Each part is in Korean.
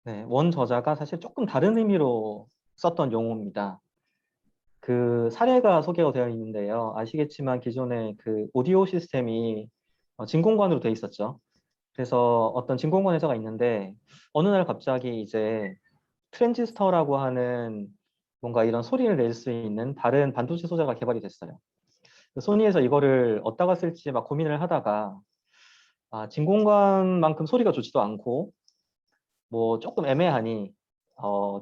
네, 원 저자가 사실 조금 다른 의미로 썼던 용어입니다. 그 사례가 소개가 되어 있는데요. 아시겠지만 기존에 그 오디오 시스템이 진공관으로 되어 있었죠. 그래서 어떤 진공관 회사가 있는데 어느 날 갑자기 이제 트랜지스터라고 하는 뭔가 이런 소리를 낼 수 있는 다른 반도체 소재가 개발이 됐어요. 소니에서 이거를 어디다가 쓸지 막 고민을 하다가 진공관만큼 소리가 좋지도 않고 뭐 조금 애매하니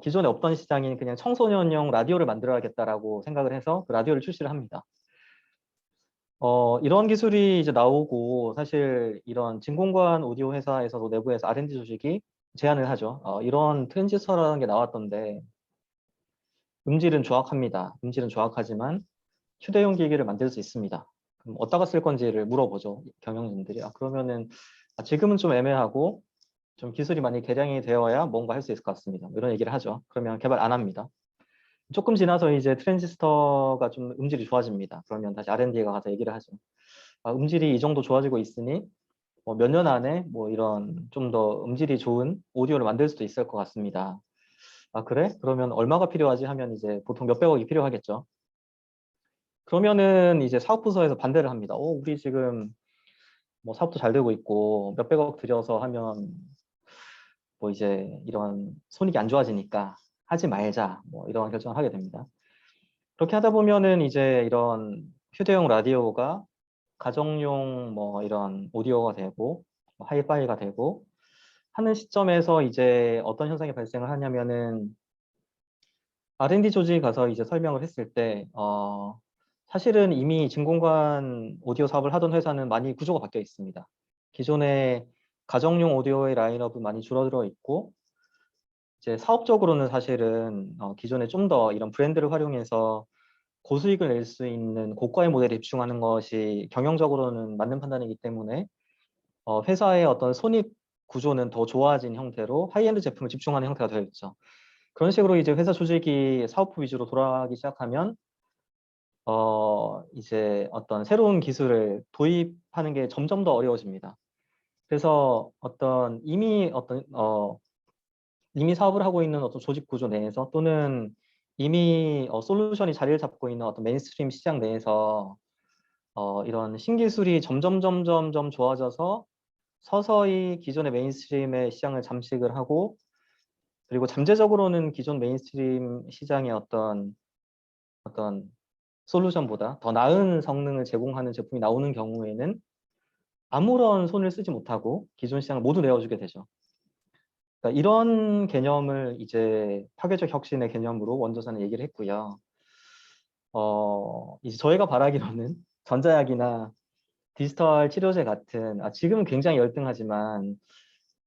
기존에 없던 시장인 그냥 청소년용 라디오를 만들어야겠다라고 생각을 해서 그 라디오를 출시를 합니다. 이런 기술이 이제 나오고 사실 이런 진공관 오디오 회사에서도 내부에서 R&D 조직이 제안을 하죠. 이런 트랜지스터라는 게 나왔던데 음질은 조악합니다. 음질은 조악하지만 휴대용 기기를 만들 수 있습니다. 그럼 어디다가 쓸 건지를 물어보죠. 경영진들이. 그러면은 지금은 좀 애매하고 좀 기술이 많이 개량이 되어야 뭔가 할 수 있을 것 같습니다. 뭐 이런 얘기를 하죠. 그러면 개발 안 합니다. 조금 지나서 이제 트랜지스터가 좀 음질이 좋아집니다. 그러면 다시 R&D가 가서 얘기를 하죠. 음질이 이 정도 좋아지고 있으니 몇 년 안에 뭐 이런 좀 더 음질이 좋은 오디오를 만들 수도 있을 것 같습니다. 그래? 그러면 얼마가 필요하지 하면 이제 보통 몇백억이 필요하겠죠. 그러면은 이제 사업부서에서 반대를 합니다. 우리 지금 뭐 사업도 잘 되고 있고 몇백억 들여서 하면 뭐 이제 이런 손익이 안 좋아지니까 하지 말자 뭐 이런 결정을 하게 됩니다. 그렇게 하다 보면은 이제 이런 휴대용 라디오가 가정용 뭐 이런 오디오가 되고 뭐 하이파이가 되고 하는 시점에서 이제 어떤 현상이 발생을 하냐면은 R&D 조직에 가서 이제 설명을 했을 때 사실은 이미 진공관 오디오 사업을 하던 회사는 많이 구조가 바뀌어 있습니다. 기존에 가정용 오디오의 라인업은 많이 줄어들어 있고 이제 사업적으로는 사실은 기존에 좀 더 이런 브랜드를 활용해서 고수익을 낼 수 있는 고가의 모델에 집중하는 것이 경영적으로는 맞는 판단이기 때문에 회사의 어떤 손익 구조는 더 좋아진 형태로 하이엔드 제품을 집중하는 형태가 되어있죠. 그런 식으로 이제 회사 조직이 사업부 위주로 돌아가기 시작하면 이제 어떤 새로운 기술을 도입하는 게 점점 더 어려워집니다. 그래서 이미 사업을 하고 있는 어떤 조직 구조 내에서 또는 이미 솔루션이 자리를 잡고 있는 어떤 메인스트림 시장 내에서 이런 신기술이 점점 좋아져서 서서히 기존의 메인스트림의 시장을 잠식을 하고 그리고 잠재적으로는 기존 메인스트림 시장의 어떤 솔루션보다 더 나은 성능을 제공하는 제품이 나오는 경우에는 아무런 손을 쓰지 못하고 기존 시장을 모두 내어주게 되죠. 그러니까 이런 개념을 이제 파괴적 혁신의 개념으로 원조사는 얘기를 했고요. 이제 저희가 바라기로는 전자약이나 디지털 치료제 같은 지금은 굉장히 열등하지만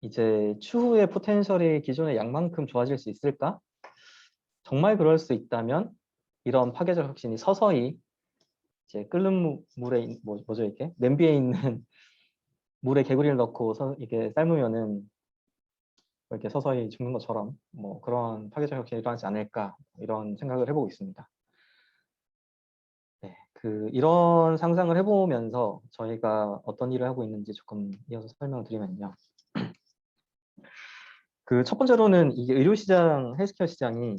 이제 추후에 포텐셜이 기존의 약만큼 좋아질 수 있을까? 정말 그럴 수 있다면 이런 파괴적 혁신이 서서히 이제 끓는 물에 뭐죠 이렇게 냄비에 있는 물에 개구리를 넣고 이게 삶으면은 이렇게 서서히 죽는 것처럼 뭐 그런 파괴적 혁신이 일어나지 않을까 이런 생각을 해보고 있습니다. 네, 이런 상상을 해보면서 저희가 어떤 일을 하고 있는지 조금 이어서 설명을 드리면요. 그 첫 번째로는 이게 의료 시장, 헬스케어 시장이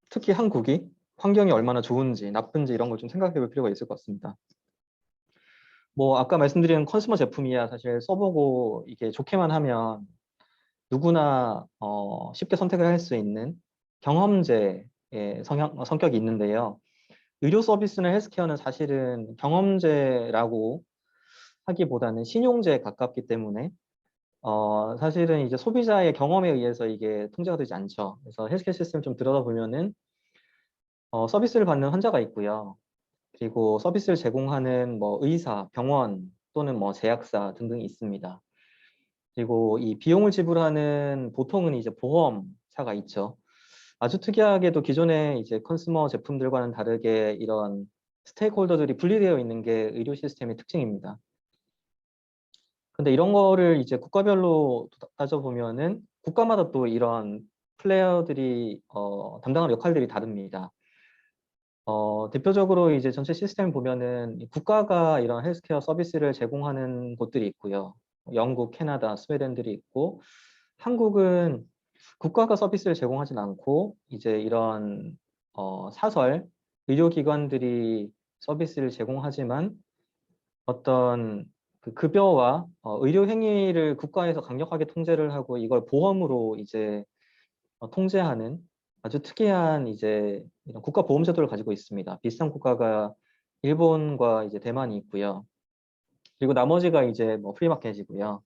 특히 한국이 환경이 얼마나 좋은지 나쁜지 이런 걸 좀 생각해 볼 필요가 있을 것 같습니다. 뭐 아까 말씀드린 컨슈머 제품이야 사실 써보고 이게 좋게만 하면 누구나 쉽게 선택을 할 수 있는 경험제의 성격이 있는데요. 의료 서비스나 헬스케어는 사실은 경험제라고 하기보다는 신용제에 가깝기 때문에 사실은 이제 소비자의 경험에 의해서 이게 통제가 되지 않죠. 그래서 헬스케어 시스템을 좀 들여다보면은 서비스를 받는 환자가 있고요. 그리고 서비스를 제공하는 뭐 의사, 병원 또는 뭐 제약사 등등이 있습니다. 그리고 이 비용을 지불하는 보통은 이제 보험사가 있죠. 아주 특이하게도 기존의 이제 컨슈머 제품들과는 다르게 이런 스테이크홀더들이 분리되어 있는 게 의료 시스템의 특징입니다. 근데 이런 거를 이제 국가별로 따져보면은 국가마다 또 이런 플레이어들이 담당하는 역할들이 다릅니다. 대표적으로 이제 전체 시스템 보면은 이 국가가 이런 헬스케어 서비스를 제공하는 곳들이 있고요. 영국, 캐나다, 스웨덴들이 있고 한국은 국가가 서비스를 제공하진 않고 이제 이런 사설 의료기관들이 서비스를 제공하지만 어떤 그 급여와 의료 행위를 국가에서 강력하게 통제를 하고 이걸 보험으로 이제 통제하는 아주 특이한 이제 이런 국가 보험 제도를 가지고 있습니다. 비슷한 국가가 일본과 이제 대만이 있고요. 그리고 나머지가 이제 뭐 프리마켓이고요.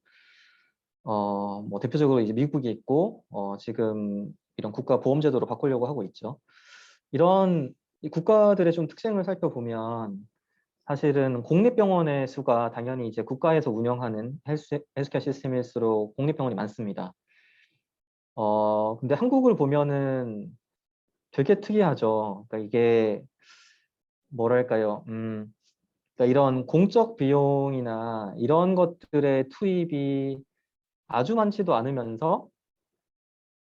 뭐 대표적으로 이제 미국이 있고 지금 이런 국가 보험 제도로 바꾸려고 하고 있죠. 이런 이 국가들의 좀 특징을 살펴보면 사실은 공립병원의 수가 당연히 이제 국가에서 운영하는 헬스케어 시스템일수록 공립병원이 많습니다. 근데 한국을 보면은 되게 특이하죠. 그러니까 이게 뭐랄까요? 그러니까 이런 공적 비용이나 이런 것들의 투입이 아주 많지도 않으면서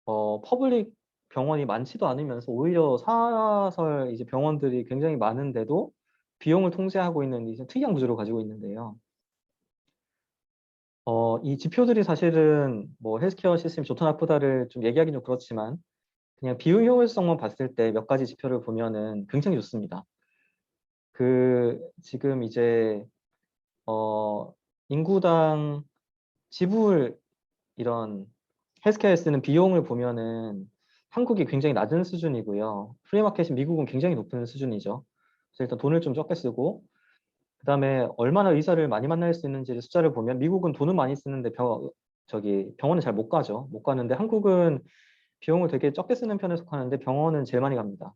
퍼블릭 병원이 많지도 않으면서 오히려 사설 이제 병원들이 굉장히 많은데도 비용을 통제하고 있는 이제 특이한 구조를 가지고 있는데요. 이 지표들이 사실은 뭐 헬스케어 시스템이 좋다 나쁘다를 좀 얘기하기는 좀 그렇지만 그냥 비용 효율성만 봤을 때 몇 가지 지표를 보면은 굉장히 좋습니다. 그 지금 이제 어 인구당 지불 이런 헬스케어에 쓰는 비용을 보면은 한국이 굉장히 낮은 수준이고요. 프리마켓인 미국은 굉장히 높은 수준이죠. 그래서 일단 돈을 좀 적게 쓰고 그다음에 얼마나 의사를 많이 만날 수 있는지 숫자를 보면 미국은 돈은 많이 쓰는데 병원은 잘 못 가죠. 못 가는데 한국은 비용을 되게 적게 쓰는 편에 속하는데 병원은 제일 많이 갑니다.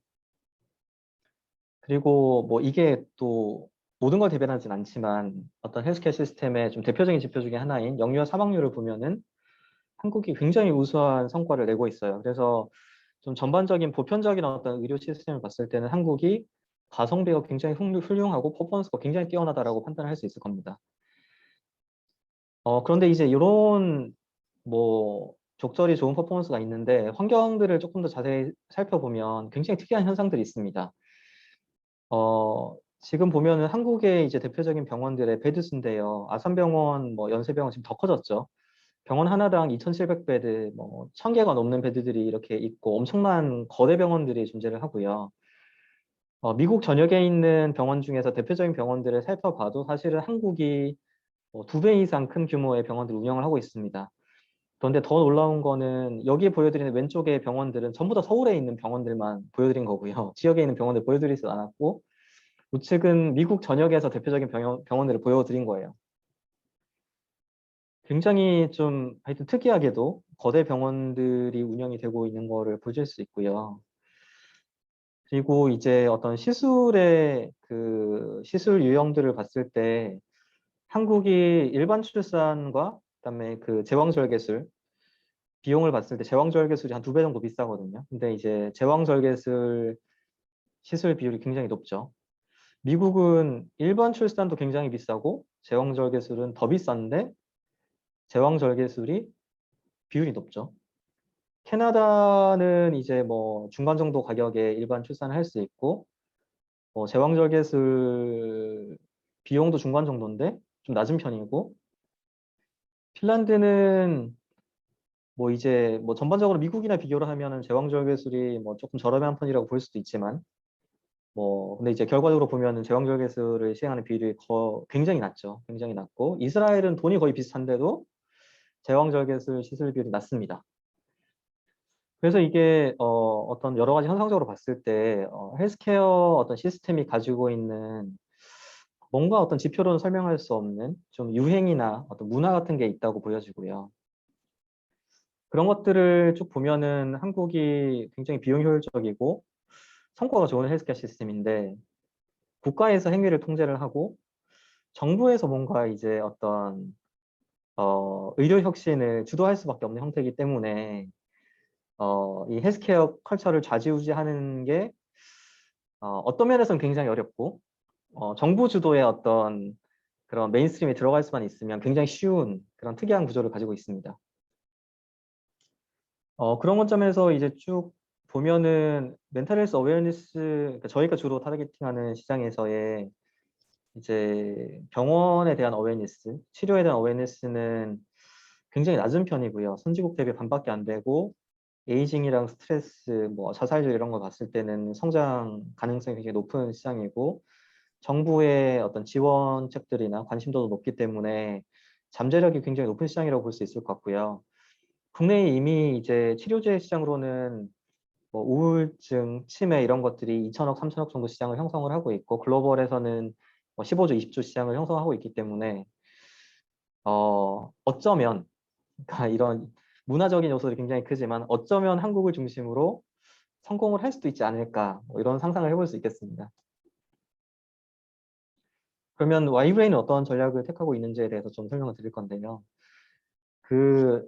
그리고 뭐 이게 또 모든 걸 대변하진 않지만 어떤 헬스케어 시스템의 좀 대표적인 지표 중에 하나인 영유아 사망률을 보면은 한국이 굉장히 우수한 성과를 내고 있어요. 그래서 좀 전반적인 보편적인 어떤 의료 시스템을 봤을 때는 한국이 가성비가 굉장히 훌륭하고 퍼포먼스가 굉장히 뛰어나다라고 판단할 수 있을 겁니다. 그런데 이제 이런 뭐 적절히 좋은 퍼포먼스가 있는데 환경들을 조금 더 자세히 살펴보면 굉장히 특이한 현상들이 있습니다. 지금 보면은 한국의 이제 대표적인 병원들의 베드 수인데요. 아산병원, 뭐 연세병원 지금 더 커졌죠. 병원 하나당 2,700베드, 뭐 1,000개가 넘는 베드들이 이렇게 있고 엄청난 거대 병원들이 존재를 하고요. 미국 전역에 있는 병원 중에서 대표적인 병원들을 살펴봐도 사실은 한국이 뭐 2배 이상 큰 규모의 병원들을 운영을 하고 있습니다. 그런데 더 놀라운 거는 여기 보여드리는 왼쪽의 병원들은 전부 다 서울에 있는 병원들만 보여드린 거고요. 지역에 있는 병원들 보여드리지 않았고 우측은 미국 전역에서 대표적인 병원들을 보여드린 거예요. 굉장히 좀 하여튼 특이하게도 거대 병원들이 운영이 되고 있는 거를 보실 수 있고요. 그리고 이제 어떤 시술의 그 시술 유형들을 봤을 때 한국이 일반 출산과 그다음에 그 제왕절개술 비용을 봤을 때 제왕절개술이 한 2배 정도 비싸거든요. 근데 이제 제왕절개술 시술 비율이 굉장히 높죠. 미국은 일반 출산도 굉장히 비싸고 제왕절개술은 더 비싼데 제왕절개술이 비율이 높죠. 캐나다는 이제 뭐 중간 정도 가격에 일반 출산을 할 수 있고 제왕절개술 비용도 중간 정도인데 좀 낮은 편이고 핀란드는 뭐 이제 뭐 전반적으로 미국이나 비교를 하면은 제왕절개술이 뭐 조금 저렴한 편이라고 볼 수도 있지만 뭐 근데 이제 결과적으로 보면은 제왕절개술을 시행하는 비율이 굉장히 낮죠. 굉장히 낮고 이스라엘은 돈이 거의 비슷한데도 제왕절개술 시술 비율이 낮습니다. 그래서 이게 어떤 여러 가지 현상적으로 봤을 때 헬스케어 어떤 시스템이 가지고 있는 뭔가 어떤 지표로는 설명할 수 없는 좀 유행이나 어떤 문화 같은 게 있다고 보여지고요. 그런 것들을 쭉 보면은 한국이 굉장히 비용 효율적이고 성과가 좋은 헬스케어 시스템인데 국가에서 행위를 통제를 하고 정부에서 뭔가 이제 어떤 의료 혁신을 주도할 수밖에 없는 형태이기 때문에 이 헬스케어 컬처를 좌지우지하는 게 어떤 면에서는 굉장히 어렵고 정부 주도의 어떤 그런 메인스트림에 들어갈 수만 있으면 굉장히 쉬운 그런 특이한 구조를 가지고 있습니다. 그런 관점에서 이제 쭉 보면은 멘탈 헬스 어웨어니스, 그러니까 저희가 주로 타겟팅하는 시장에서의 이제 병원에 대한 어웨어니스, 치료에 대한 어웨어니스는 굉장히 낮은 편이고요. 선진국 대비 반밖에 안 되고 에이징이랑 스트레스, 뭐 자살률 이런 거 봤을 때는 성장 가능성이 굉장히 높은 시장이고 정부의 어떤 지원책들이나 관심도도 높기 때문에 잠재력이 굉장히 높은 시장이라고 볼 수 있을 것 같고요. 국내에 이미 이제 치료제 시장으로는 뭐 우울증, 치매 이런 것들이 2천억, 3천억 정도 시장을 형성을 하고 있고 글로벌에서는 뭐 15조, 20조 시장을 형성하고 있기 때문에 어쩌면 그러니까 이런 문화적인 요소들이 굉장히 크지만 어쩌면 한국을 중심으로 성공을 할 수도 있지 않을까 뭐 이런 상상을 해볼 수 있겠습니다. 그러면 와이브레인은 어떤 전략을 택하고 있는지에 대해서 좀 설명을 드릴 건데요.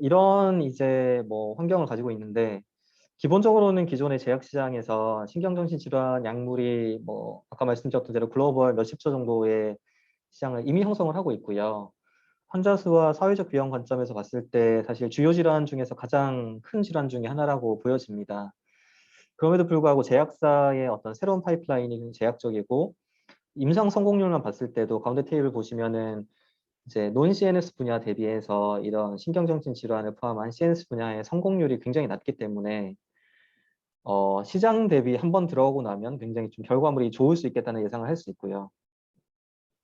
이런 이제 뭐 환경을 가지고 있는데 기본적으로는 기존의 제약 시장에서 신경정신질환 약물이 뭐 아까 말씀드렸던 대로 글로벌 몇십 조 정도의 시장을 이미 형성을 하고 있고요. 환자 수와 사회적 비용 관점에서 봤을 때 사실 주요 질환 중에서 가장 큰 질환 중에 하나라고 보여집니다. 그럼에도 불구하고 제약사의 어떤 새로운 파이프라인이 제약적이고 임상 성공률만 봤을 때도 가운데 테이블 보시면은 이제 논 CNS 분야 대비해서 이런 신경정신 질환을 포함한 CNS 분야의 성공률이 굉장히 낮기 때문에 시장 대비 한 번 들어오고 나면 굉장히 좀 결과물이 좋을 수 있겠다는 예상을 할 수 있고요.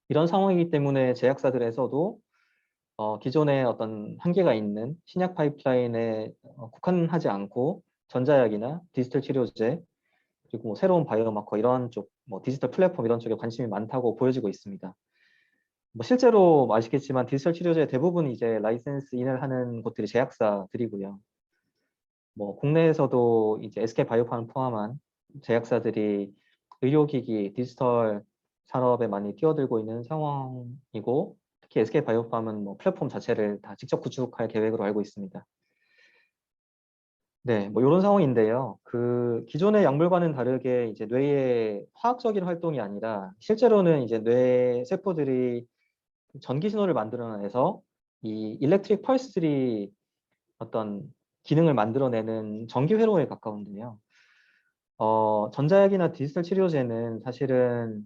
이런 상황이기 때문에 제약사들에서도 기존에 어떤 한계가 있는 신약 파이프라인에 국한하지 않고 전자약이나 디지털 치료제 그리고 뭐 새로운 바이오마커 이런 쪽, 뭐 디지털 플랫폼 이런 쪽에 관심이 많다고 보여지고 있습니다. 뭐 실제로 아시겠지만 디지털 치료제 대부분 이제 라이센스 인을 하는 곳들이 제약사들이고요. 뭐 국내에서도 이제 SK바이오팜을 포함한 제약사들이 의료기기, 디지털 산업에 많이 뛰어들고 있는 상황이고 특히 SK바이오팜은 뭐 플랫폼 자체를 다 직접 구축할 계획으로 알고 있습니다. 네, 뭐 이런 상황인데요. 기존의 약물과는 다르게 이제 뇌의 화학적인 활동이 아니라 실제로는 이제 뇌 세포들이 전기 신호를 만들어내서 이 일렉트릭 펄스들이 어떤 기능을 만들어내는 전기 회로에 가까운데요. 전자약이나 디지털 치료제는 사실은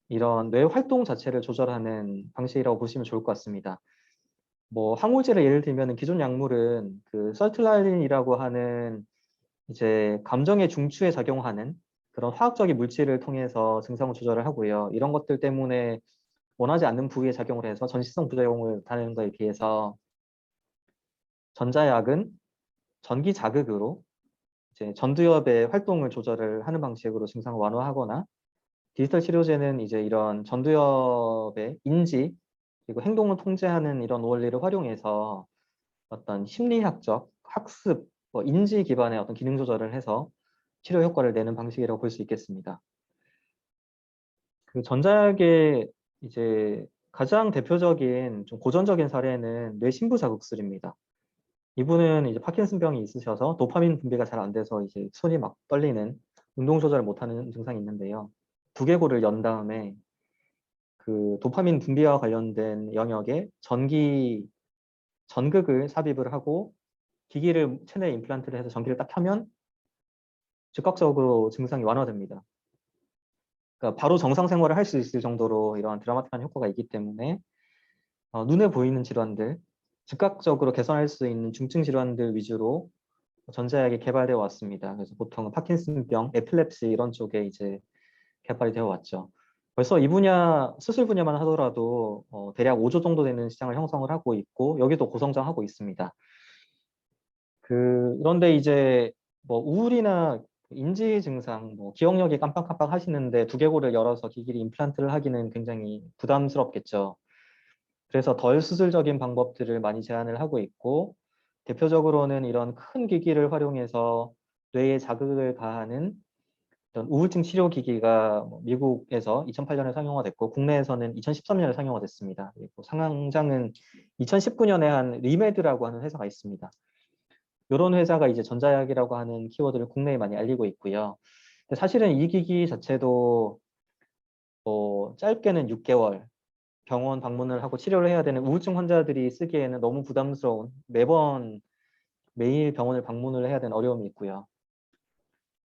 이런 뇌 활동 자체를 조절하는 방식이라고 보시면 좋을 것 같습니다. 뭐 항우울제를 예를 들면 기존 약물은 설트랄린이라고 하는 이제 감정의 중추에 작용하는 그런 화학적인 물질을 통해서 증상을 조절을 하고요. 이런 것들 때문에 원하지 않는 부위에 작용을 해서 전시성 부작용을 나타내는 것에 비해서 전자약은 전기 자극으로 이제 전두엽의 활동을 조절을 하는 방식으로 증상을 완화하거나 디지털 치료제는 이제 이런 전두엽의 인지 그리고 행동을 통제하는 이런 원리를 활용해서 어떤 심리학적 학습, 뭐 인지 기반의 어떤 기능 조절을 해서 치료 효과를 내는 방식이라고 볼 수 있겠습니다. 전자약의 이제 가장 대표적인 좀 고전적인 사례는 뇌신부 자극술입니다. 이분은 이제 파킨슨병이 있으셔서 도파민 분비가 잘 안 돼서 이제 손이 막 떨리는 운동 조절을 못하는 증상이 있는데요. 두개골을 연 다음에 도파민 분비와 관련된 영역에 전극을 삽입을 하고 기기를 체내에 임플란트를 해서 전기를 딱 켜면 즉각적으로 증상이 완화됩니다. 그러니까 바로 정상 생활을 할 수 있을 정도로 이러한 드라마틱한 효과가 있기 때문에 눈에 보이는 질환들, 즉각적으로 개선할 수 있는 중증 질환들 위주로 전자약이 개발되어 왔습니다. 그래서 보통 파킨슨병, 에필lep시 이런 쪽에 이제 개발이 되어 왔죠. 벌써 이 분야, 수술 분야만 하더라도 대략 5조 정도 되는 시장을 형성을 하고 있고 여기도 고성장하고 있습니다. 그런데 이제 뭐 우울이나 인지 증상, 뭐 기억력이 깜빡깜빡 하시는데 두개골을 열어서 기기를 임플란트를 하기는 굉장히 부담스럽겠죠. 그래서 덜 수술적인 방법들을 많이 제안을 하고 있고 대표적으로는 이런 큰 기기를 활용해서 뇌에 자극을 가하는 이런 우울증 치료 기기가 미국에서 2008년에 상용화됐고 국내에서는 2013년에 상용화됐습니다. 그리고 상장은 2019년에 한 리메드라고 하는 회사가 있습니다. 이런 회사가 이제 전자약이라고 하는 키워드를 국내에 많이 알리고 있고요. 근데 사실은 이 기기 자체도 뭐 짧게는 6개월 병원 방문을 하고 치료를 해야 되는 우울증 환자들이 쓰기에는 너무 부담스러운 매일 병원을 방문을 해야 되는 어려움이 있고요.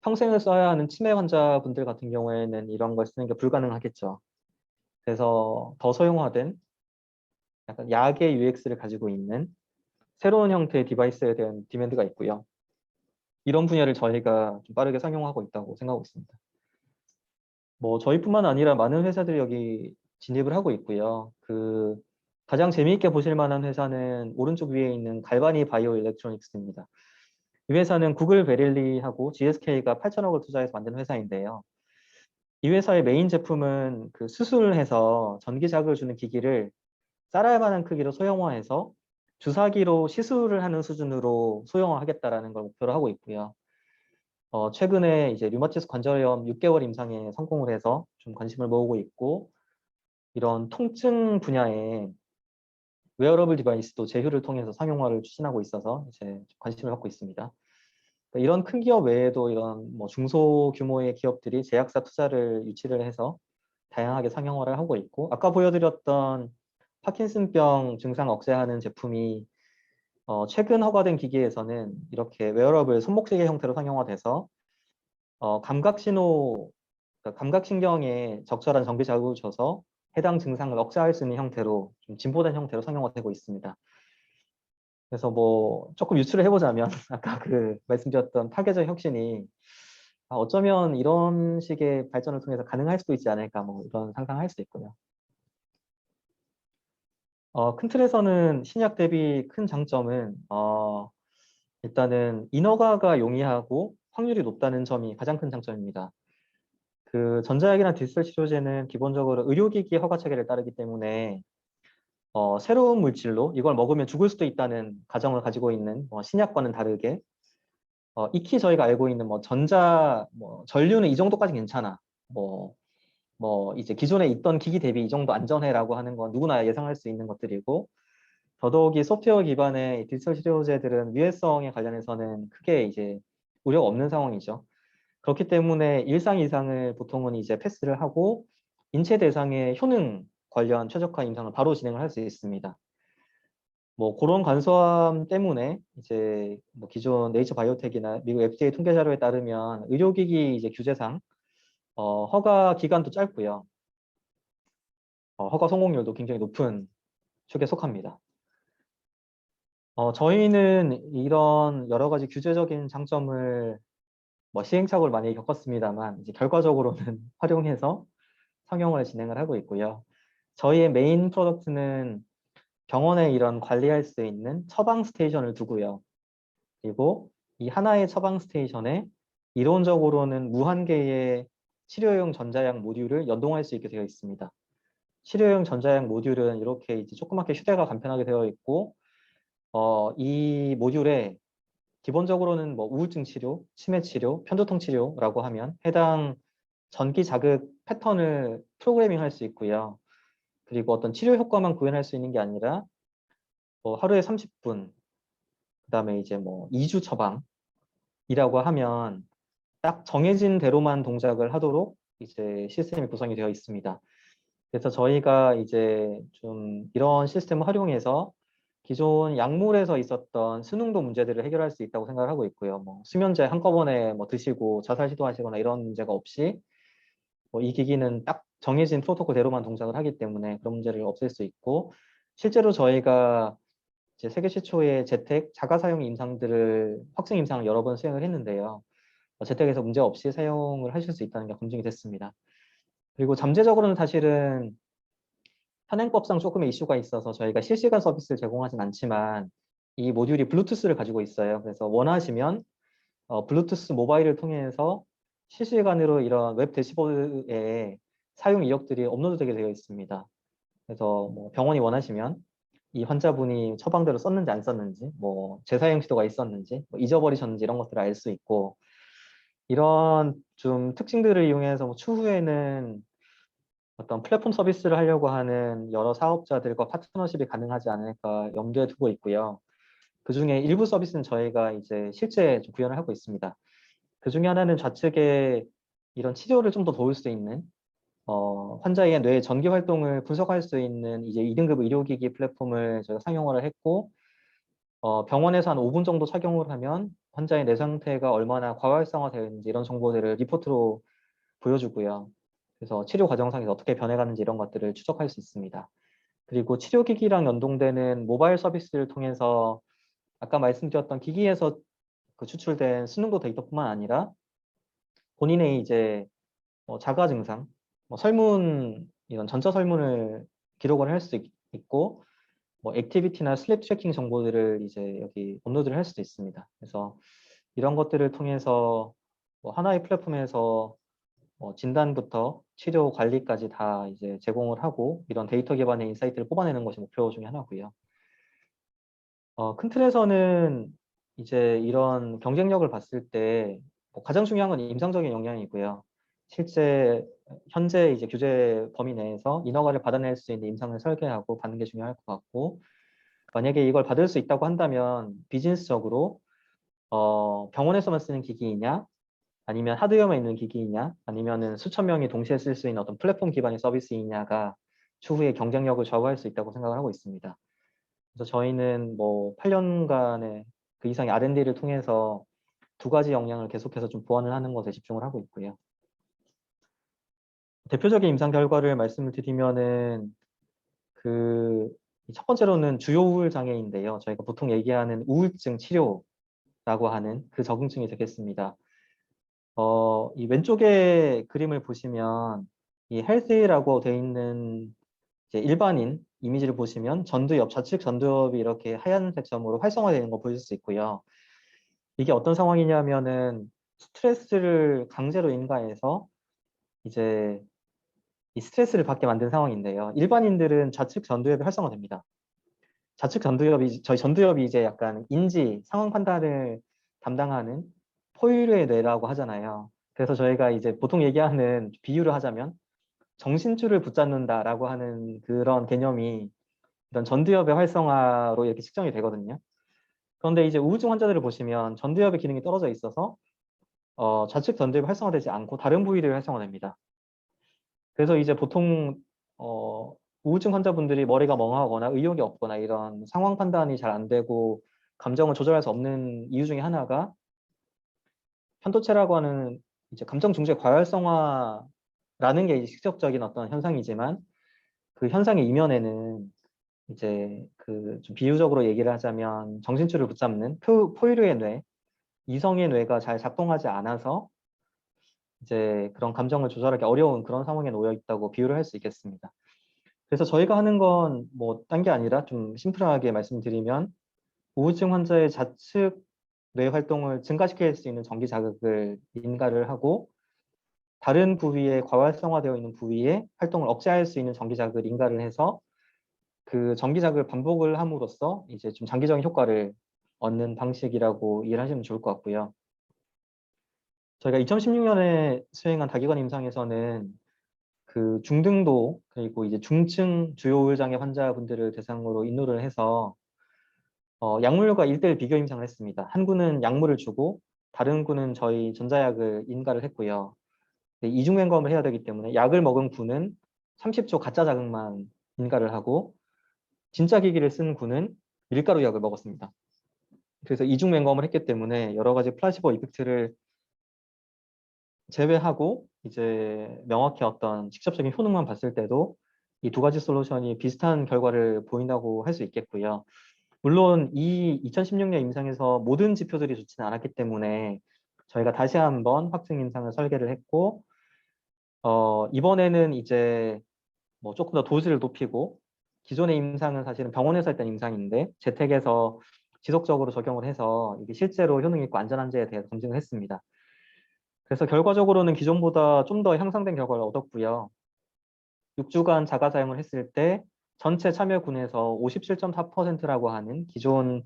평생을 써야 하는 치매 환자분들 같은 경우에는 이런 걸 쓰는 게 불가능하겠죠. 그래서 더 소형화된 약간 약의 UX를 가지고 있는 새로운 형태의 디바이스에 대한 디맨드가 있고요. 이런 분야를 저희가 좀 빠르게 상용하고 있다고 생각하고 있습니다. 뭐 저희뿐만 아니라 많은 회사들이 여기 진입을 하고 있고요. 가장 재미있게 보실 만한 회사는 오른쪽 위에 있는 갈바니 바이오 일렉트로닉스입니다. 이 회사는 구글 베릴리하고 GSK가 8천억을 투자해서 만든 회사인데요. 이 회사의 메인 제품은 수술해서 전기 자극을 주는 기기를 쌀알 만한 크기로 소형화해서 주사기로 시술을 하는 수준으로 소형화하겠다라는 걸 목표로 하고 있고요. 최근에 이제 류마티스 관절염 6개월 임상에 성공을 해서 좀 관심을 모으고 있고, 이런 통증 분야에 웨어러블 디바이스도 제휴를 통해서 상용화를 추진하고 있어서 이제 관심을 갖고 있습니다. 그러니까 이런 큰 기업 외에도 이런 뭐 중소규모의 기업들이 제약사 투자를 유치를 해서 다양하게 상용화를 하고 있고, 아까 보여드렸던 파킨슨병 증상 억제하는 제품이 최근 허가된 기기에서는 이렇게 웨어러블 손목시계 형태로 상용화돼서 그러니까 감각신경에 적절한 전기 자극을 줘서 해당 증상을 억제할 수 있는 형태로 좀 진보된 형태로 상용화되고 있습니다. 그래서 뭐 조금 유추를 해보자면 아까 말씀드렸던 파괴적 혁신이 어쩌면 이런 식의 발전을 통해서 가능할 수도 있지 않을까, 뭐 이런 상상할 수 있고요. 큰 틀에서는 신약 대비 큰 장점은 일단은 인허가가 용이하고 확률이 높다는 점이 가장 큰 장점입니다. 전자약이나 디지털 치료제는 기본적으로 의료기기 허가 체계를 따르기 때문에 새로운 물질로 이걸 먹으면 죽을 수도 있다는 가정을 가지고 있는 신약과는 다르게 익히 저희가 알고 있는 전류는 이 정도까지 괜찮아. 이제 기존에 있던 기기 대비 이 정도 안전해라고 하는 건 누구나 예상할 수 있는 것들이고, 더더욱이 소프트웨어 기반의 디지털 치료제들은 위해성에 관련해서는 크게 이제 우려가 없는 상황이죠. 그렇기 때문에 일상 이상을 보통은 이제 패스를 하고 인체 대상의 효능 관련 최적화 임상을 바로 진행을 할 수 있습니다. 뭐 그런 간소함 때문에 이제 뭐 기존 네이처 바이오텍이나 미국 FDA 통계 자료에 따르면 의료기기 이제 규제상 허가 기간도 짧고요. 허가 성공률도 굉장히 높은 축에 속합니다. 저희는 이런 여러 가지 규제적인 장점을 시행착오를 많이 겪었습니다만 이제 결과적으로는 활용해서 상용을 진행을 하고 있고요. 저희의 메인 프로덕트는 병원에 이런 관리할 수 있는 처방 스테이션을 두고요. 그리고 이 하나의 처방 스테이션에 이론적으로는 무한개의 치료용 전자약 모듈을 연동할 수 있게 되어 있습니다. 치료용 전자약 모듈은 이렇게 이제 조그맣게 휴대가 간편하게 되어 있고, 이 모듈에 기본적으로는 뭐 우울증 치료, 치매 치료, 편두통 치료라고 하면 해당 전기 자극 패턴을 프로그래밍 할 수 있고요. 그리고 어떤 치료 효과만 구현할 수 있는 게 아니라 하루에 30분, 그다음에 이제 2주 처방이라고 하면 딱 정해진 대로만 동작을 하도록 이제 시스템이 구성이 되어 있습니다. 그래서 저희가 이제 좀 이런 시스템을 활용해서 기존 약물에서 있었던 수능도 문제들을 해결할 수 있다고 생각을 하고 있고요. 수면제 한꺼번에 드시고 자살 시도하시거나 이런 문제가 없이 이 기기는 딱 정해진 프로토콜대로만 동작을 하기 때문에 그런 문제를 없앨 수 있고, 실제로 저희가 이제 세계 최초의 재택 자가 사용 임상들을 확증 임상을 여러 번 수행을 했는데요. 재택에서 문제 없이 사용을 하실 수 있다는 게 검증이 됐습니다. 그리고 잠재적으로는 사실은 현행법상 조금의 이슈가 있어서 저희가 실시간 서비스를 제공하진 않지만 이 모듈이 블루투스를 가지고 있어요. 그래서 원하시면 블루투스 모바일을 통해서 실시간으로 이런 웹 대시보드에 사용 이력들이 업로드되게 되어 있습니다. 그래서 병원이 원하시면 이 환자분이 처방대로 썼는지 안 썼는지, 재사용 시도가 있었는지, 잊어버리셨는지 이런 것들을 알 수 있고, 이런 좀 특징들을 이용해서 추후에는 어떤 플랫폼 서비스를 하려고 하는 여러 사업자들과 파트너십이 가능하지 않을까 염두에 두고 있고요. 그 중에 일부 서비스는 저희가 이제 실제 좀 구현을 하고 있습니다. 그 중에 하나는 좌측에 이런 치료를 좀 더 도울 수 있는 환자의 뇌 전기 활동을 분석할 수 있는 이제 2등급 의료기기 플랫폼을 저희가 상용화를 했고, 병원에서 한 5분 정도 착용을 하면 환자의 뇌 상태가 얼마나 과활성화 되어 있는지 이런 정보들을 리포트로 보여주고요. 그래서 치료 과정상에서 어떻게 변해가는지 이런 것들을 추적할 수 있습니다. 그리고 치료기기랑 연동되는 모바일 서비스를 통해서 아까 말씀드렸던 기기에서 그 추출된 수능도 데이터뿐만 아니라 본인의 이제 자가 증상, 설문 이런 전자 설문을 기록을 할 수 있고 액티비티나 슬립 트래킹 정보들을 이제 여기 업로드를 할 수도 있습니다. 그래서 이런 것들을 통해서 하나의 플랫폼에서 진단부터 치료 관리까지 다 이제 제공을 하고 이런 데이터 기반의 인사이트를 뽑아내는 것이 목표 중에 하나고요. 큰 틀에서는 이제 이런 경쟁력을 봤을 때 가장 중요한 건 임상적인 역량이고요. 실제 현재 이제 규제 범위 내에서 인허가를 받아낼 수 있는 임상을 설계하고 받는 게 중요할 것 같고, 만약에 이걸 받을 수 있다고 한다면 비즈니스적으로 병원에서만 쓰는 기기이냐, 아니면 하드웨어만 있는 기기이냐, 아니면은 수천 명이 동시에 쓸 수 있는 어떤 플랫폼 기반의 서비스이냐가 추후에 경쟁력을 좌우할 수 있다고 생각을 하고 있습니다. 그래서 저희는 8년간의 그 이상의 R&D를 통해서 두 가지 역량을 계속해서 좀 보완을 하는 것에 집중을 하고 있고요. 대표적인 임상 결과를 말씀을 드리면은 그 첫 번째로는 주요 우울 장애인데요. 저희가 보통 얘기하는 우울증 치료라고 하는 그 적응증이 되겠습니다. 이 왼쪽에 그림을 보시면 이 헬스라고 되어 있는 이제 일반인 이미지를 보시면 전두엽, 좌측 전두엽이 이렇게 하얀색 점으로 활성화되는 거 보실 수 있고요. 이게 어떤 상황이냐면은 스트레스를 강제로 인가해서 이제 이 스트레스를 받게 만든 상황인데요. 일반인들은 좌측 전두엽이 활성화됩니다. 좌측 전두엽이 저희 전두엽이 이제 약간 인지 상황 판단을 담당하는 포유류의 뇌라고 하잖아요. 그래서 저희가 이제 보통 얘기하는 비유를 하자면 정신줄을 붙잡는다라고 하는 그런 개념이 이런 전두엽의 활성화로 이렇게 측정이 되거든요. 그런데 이제 우울증 환자들을 보시면 전두엽의 기능이 떨어져 있어서 좌측 전두엽이 활성화되지 않고 다른 부위들이 활성화됩니다. 그래서 이제 보통 우울증 환자분들이 머리가 멍하거나 의욕이 없거나 이런 상황 판단이 잘 안 되고 감정을 조절할 수 없는 이유 중에 하나가 편도체라고 하는 이제 감정 중추의 과활성화라는 게 이제 직접적인 어떤 현상이지만 그 현상의 이면에는 이제 그 좀 비유적으로 얘기를 하자면 정신줄을 붙잡는 포유류의 뇌, 이성의 뇌가 잘 작동하지 않아서 이제 그런 감정을 조절하기 어려운 그런 상황에 놓여 있다고 비유를 할 수 있겠습니다. 그래서 저희가 하는 건 딴 게 아니라 좀 심플하게 말씀드리면 우울증 환자의 좌측 뇌 활동을 증가시킬 수 있는 전기 자극을 인가를 하고 다른 부위에 과활성화되어 있는 부위에 활동을 억제할 수 있는 전기 자극을 인가를 해서 그 전기 자극을 반복을 함으로써 이제 좀 장기적인 효과를 얻는 방식이라고 이해를 하시면 좋을 것 같고요. 저희가 2016년에 수행한 다기관 임상에서는 그 중등도 그리고 이제 중증 주요 우울 장애 환자분들을 대상으로 인노를 해서 약물과 1대1 비교 임상을 했습니다. 한 군은 약물을 주고 다른 군은 저희 전자약을 인가를 했고요. 이중 맹검을 해야 되기 때문에 약을 먹은 군은 30초 가짜 자극만 인가를 하고 진짜 기기를 쓴 군은 밀가루 약을 먹었습니다. 그래서 이중 맹검을 했기 때문에 여러 가지 플라시보 이펙트를 제외하고 이제 명확히 어떤 직접적인 효능만 봤을 때도 이 두 가지 솔루션이 비슷한 결과를 보인다고 할 수 있겠고요. 물론 이 2016년 임상에서 모든 지표들이 좋지는 않았기 때문에 저희가 다시 한번 확증 임상을 설계를 했고 이번에는 이제 조금 더 도수를 높이고 기존의 임상은 사실은 병원에서 했던 임상인데 재택에서 지속적으로 적용을 해서 이게 실제로 효능이 있고 안전한지에 대해서 검증을 했습니다. 그래서 결과적으로는 기존보다 좀 더 향상된 결과를 얻었고요. 6주간 자가 사용을 했을 때 전체 참여군에서 57.4%라고 하는 기존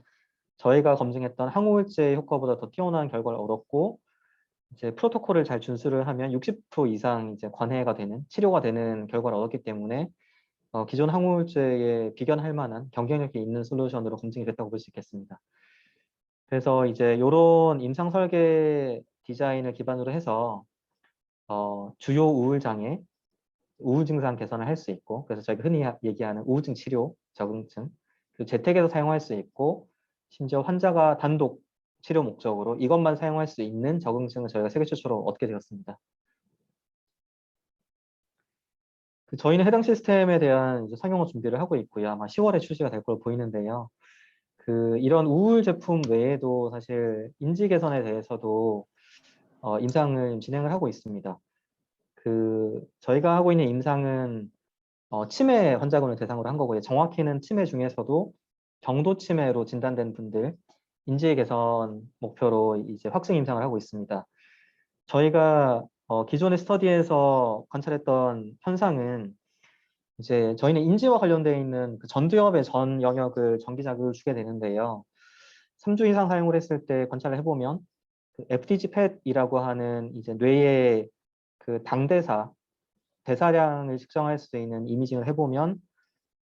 저희가 검증했던 항우울제 효과보다 더 뛰어난 결과를 얻었고 이제 프로토콜을 잘 준수를 하면 60% 이상 이제 관해가 되는 치료가 되는 결과를 얻었기 때문에 기존 항우울제에 비견할 만한 경쟁력이 있는 솔루션으로 검증이 됐다고 볼 수 있겠습니다. 그래서 이제 이런 임상 설계 디자인을 기반으로 해서 주요 우울 장애, 우울 증상 개선을 할 수 있고 그래서 저희가 흔히 얘기하는 우울증 치료, 적응증 그리고 재택에서 사용할 수 있고 심지어 환자가 단독 치료 목적으로 이것만 사용할 수 있는 적응증을 저희가 세계 최초로 얻게 되었습니다. 저희는 해당 시스템에 대한 이제 상용화 준비를 하고 있고요. 아마 10월에 출시가 될 걸로 보이는데요. 이런 우울 제품 외에도 사실 인지 개선에 대해서도 임상을 진행을 하고 있습니다. 저희가 하고 있는 임상은 치매 환자군을 대상으로 한 거고요. 정확히는 치매 중에서도 경도 치매로 진단된 분들 인지 개선 목표로 이제 확증 임상을 하고 있습니다. 저희가 기존의 스터디에서 관찰했던 현상은 이제 저희는 인지와 관련되어 있는 그 전두엽의 전 영역을 전기 자극을 주게 되는데요. 3주 이상 사용을 했을 때 관찰을 해보면 FDG 펫이라고 하는 이제 뇌의 그 당대사 대사량을 측정할 수 있는 이미징을 해보면